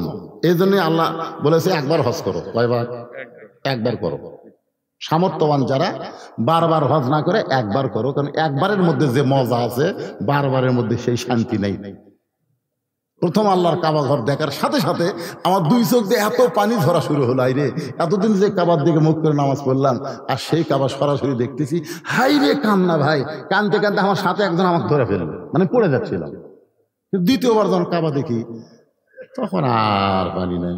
এই জন্য আল্লাহ বলেছে একবার হজ করো। কয়বার? একবার করো। সামর্থ্যবান যারা বারবার হজ না করে একবার করো, কারণ একবারের মধ্যে যে মজা আছে বারবারের মধ্যে সেই শান্তি নেই। প্রথম আল্লাহর কাবা ঘর দেখার সাথে সাথে আমার দুই চোখ দিয়ে এত পানি ঝরা শুরু হলো। আইরে, এতদিন যে কাবার দিকে মুখ করে নামাজ পড়লাম, আর সেই কাবা সরাসরি দেখতেছি। হাই রে কান্না ভাই, কানতে কানতে আমার সাথে একজন আমাকে ধরে ফেললো, মানে পড়ে যাচ্ছিলাম। দ্বিতীয়বার যখন কাবা দেখি তখন আর পানি নাই।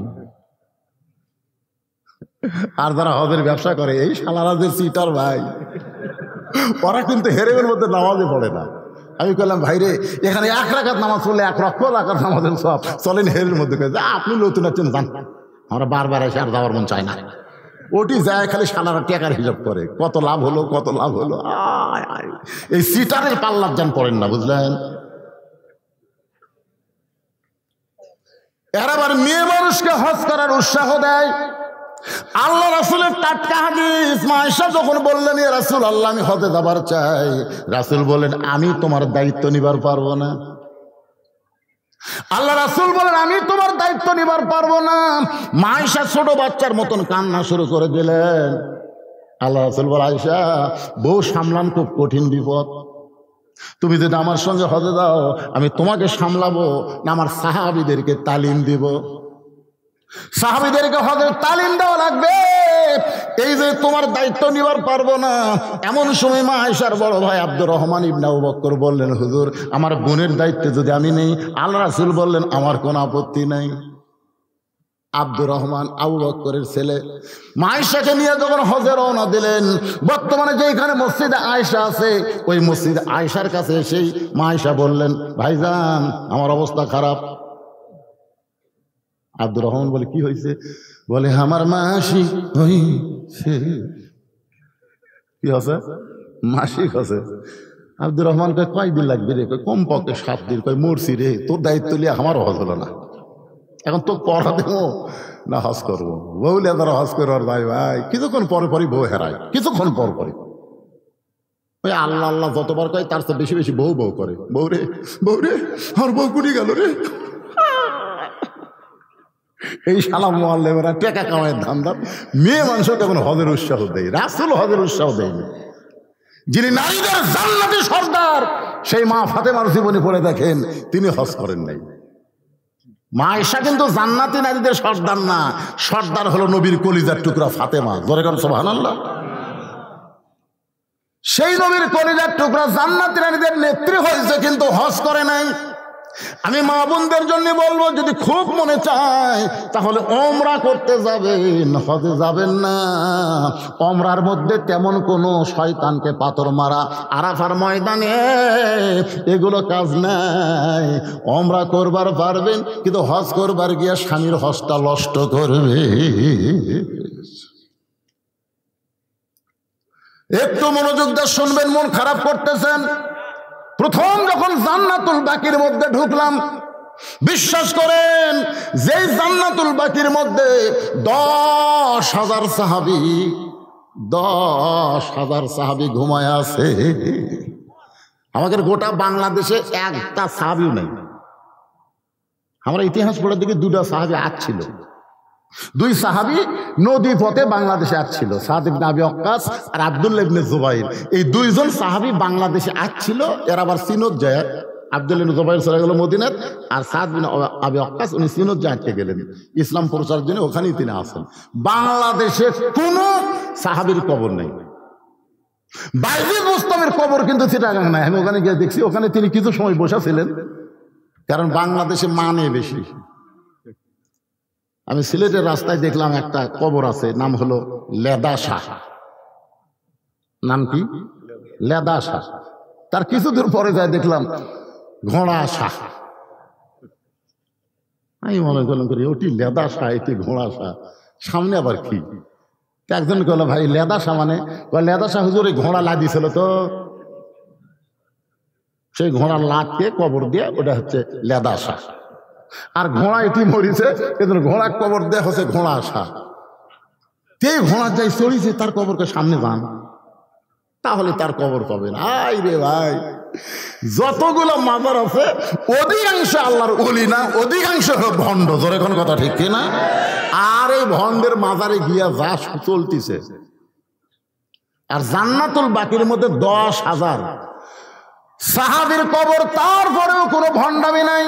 আর যারা হজের ব্যবসা করে, এই শালারা যে সিটার ভাই, ওরা কিন্তু হেরেমের মধ্যে নামাজে পড়ে না। আমি বললাম, ভাইরে, এখানে 1 রাকাত নামাজ পড়লে 1 লক্ষ রাকাত নামাজের সব, চলেন হেরের মধ্যে। আপনি নতুন আছেন, জান, আমরা বারবার এসে আর যাওয়ার মন চায় না। ওটি যায় খালি শালারা টাকার হিসাব করে, কত লাভ হলো, কত লাভ হলো। এই সিটারের পাল্লার যান পড়েন না, বুঝলেন? এরা আবার মেয়ে মানুষকে হজ করার উৎসাহ দেয়। আল্লাহ রাসূলের টাটকা হাদিস, মা আয়েশা যখন বললেন, ইয়া রাসূলুল্লাহ, আমি হজে যাবার চাই, রাসূল বলেন, আমি তোমার দায়িত্ব নিবার পারবো না। আল্লাহ রাসূল বলেন, আমি তোমার দায়িত্ব নিবার পারবো না। মা আয়েশা ছোট বাচ্চার মতন কান্না শুরু করে দিলেন। আল্লাহ রাসূল বলেন, আয়েশা, বউ সামলান খুব কঠিন বিপদ। তুমি যদি আমার সঙ্গে হজে যাও, আমি তোমাকে সামলাবো না আমার সাহাবীদেরকে তালিম দিব? সাহাবীদেরকে হজের তালিম দেওয়া লাগবে। এই যে তোমার দায়িত্ব নিবার পারবো না, এমন সময় মা আয়েশার বড় ভাই আব্দুর রহমান ইবনে আবু বকর বললেন, হুজুর, আমার বোনের দায়িত্ব যদি আমি নেই? আল্লাহ রাসূল বললেন, আমার কোনো আপত্তি নাই। আব্দুর রহমান আবু বকরের ছেলে মা আয়েশাকে নিয়ে যখন হজে রওনা দিলেন, বর্তমানে যেখানে মসজিদে আয়েশা আছে, ওই মসজিদে আয়েশার কাছে এসেই মা আয়েশা বললেন, ভাইজান, আমার অবস্থা খারাপ। আব্দুর রহমান বলে, কি হয়েছে? বলে, আমার মাসিক হয়েছে। কি আছে? মাসিক আছে। আব্দুর রহমান কয়, কয়দিন লাগবে রে? কমপক্ষে 7 দিন। কয়, মরছি রে, তোর দায়িত্ব নিয়ে আমারও হজ হলো না, এখন তো পড়া দেবো না হজ করবো? বউলে তারা হজ করো আর ভাই ভাই, কিছুক্ষণ পরে পরই বউ হেরায়, কিছুক্ষণ পর পরে। ওই আল্লাহ আল্লাহ যতবার কয় তার চেয়ে বেশি বেশি বউ বউ করে। বউ রে, বউ রে, আর বউ কুড়ি গেল রে। এই সালাম মোয়াল্লেমেরা টাকা কামায় ধান্দা মেয়ে মানুষকে এখন হজের উৎসাহ দেয়। রাসূল হজের উৎসাহ দেয়নি। যিনি নারীদের জান্নাতি সর্দার, সেই মা ফাতেমার জীবনী পড়ে দেখেন, তিনি হজ করেন নাই। মা আয়েশা কিন্তু জান্নাতি নারীদের সর্দার না, সর্দার হলো নবীর কলিজার টুকরা ফাতেমা। জোরে করেন সুবহানাল্লাহ। সেই নবীর কলিজার টুকরা জান্নাতি নারীদের নেত্রী হয়েছে, কিন্তু হজ করে নাই। আমি মা বোনদের জন্য বলবো, যদি খুব মনে চায় তাহলে ওমরা করতে যাবেন, হজে যাবেন না। ওমরার মধ্যে তেমন কোনো শয়তানকে পাথর মারা, আরাফার ময়দানে এগুলো কাজ নাই। ওমরা করবার পারবেন, কিন্তু হজ করবার গিয়ে স্বামীর হজটা নষ্ট করবে। একটু মনোযোগ দিয়ে শুনবেন, মন খারাপ করতেছেন। প্রথম যখন জান্নাতুল বাকির মধ্যে ঢুকলাম, বিশ্বাস করেন যে জান্নাতুল বাকির মধ্যে 10,000 সাহাবী 10,000 সাহাবী ঘুমায় আছে। আমাদের গোটা বাংলাদেশে একটা সাহাবীও নেই। আমরা ইতিহাস পড়ে দেখি 2টা সাহাবী আসছিল, 2 সাহাবী নদী পথে বাংলাদেশে আসছিল, সাদ ইবনে আবি ওয়াক্কাস আর আব্দুল্লাহ ইবনে জুবাইর। এই 2 জন সাহাবী বাংলাদেশে আসছিল। এরা আবার সিনত যায়, আব্দুল্লাহ ইবনে জুবাইর চলে গেল মদিনাত, আর সাদ ইবনে আবি ওয়াক্কাস উনি সিনত যায় আটকে গেলেন। ইসলাম প্রচারের জন্য ওখানেই তিনি আসেন। বাংলাদেশে কোনো সাহাবীর কবর নেই। বাইজিদ মুস্তামের কবর কিন্তু চিটাগাং নাই। আমি ওখানে গিয়ে দেখছি, ওখানে তিনি কিছু সময় বসেছিলেন, কারণ বাংলাদেশে মানে বেশি। আমি সিলেটের রাস্তায় দেখলাম একটা কবর আছে, নাম হলো লেদা শাহ। নাম কি? লেদা শাহ। তার কিছু দূর পরে যায় দেখলাম ঘোড়া শাহ। আমি মনে করলাম করি ওটি লেদা শাহ, এটি ঘোড়া শাহ, সামনে আবার কি? একজন বললো ভাই লেদা শাহ মানে? লেদা শাহ হুজুর এই ঘোড়া লাদিয়েছিল, তো সেই ঘোড়ার লাদকে কবর দিয়ে ওটা হচ্ছে লেদা শাহ। আর ঘোড়া এটি মরিছে, কিন্তু ঘোড়া কবর দেয়া হচ্ছে ঘোড়া শাহ। তে ঘোড়া যাই চড়িছে, তার কবরকে সামনে যান, তাহলে তার কবর পাবে না। আই রে ভাই, যতগুলো মাজার আছে অধিকাংশ আল্লাহর ওলি না, অধিকাংশ ভণ্ড। জোরে কোন কথা ঠিক কিনা? আর এই ভণ্ডের মাজারে গিয়া যা চলতিছে। আর জান্নাতুল বাকির মধ্যে 10,000 সাহাবীর কবর, তারপরেও কোনো ভণ্ডামি নাই।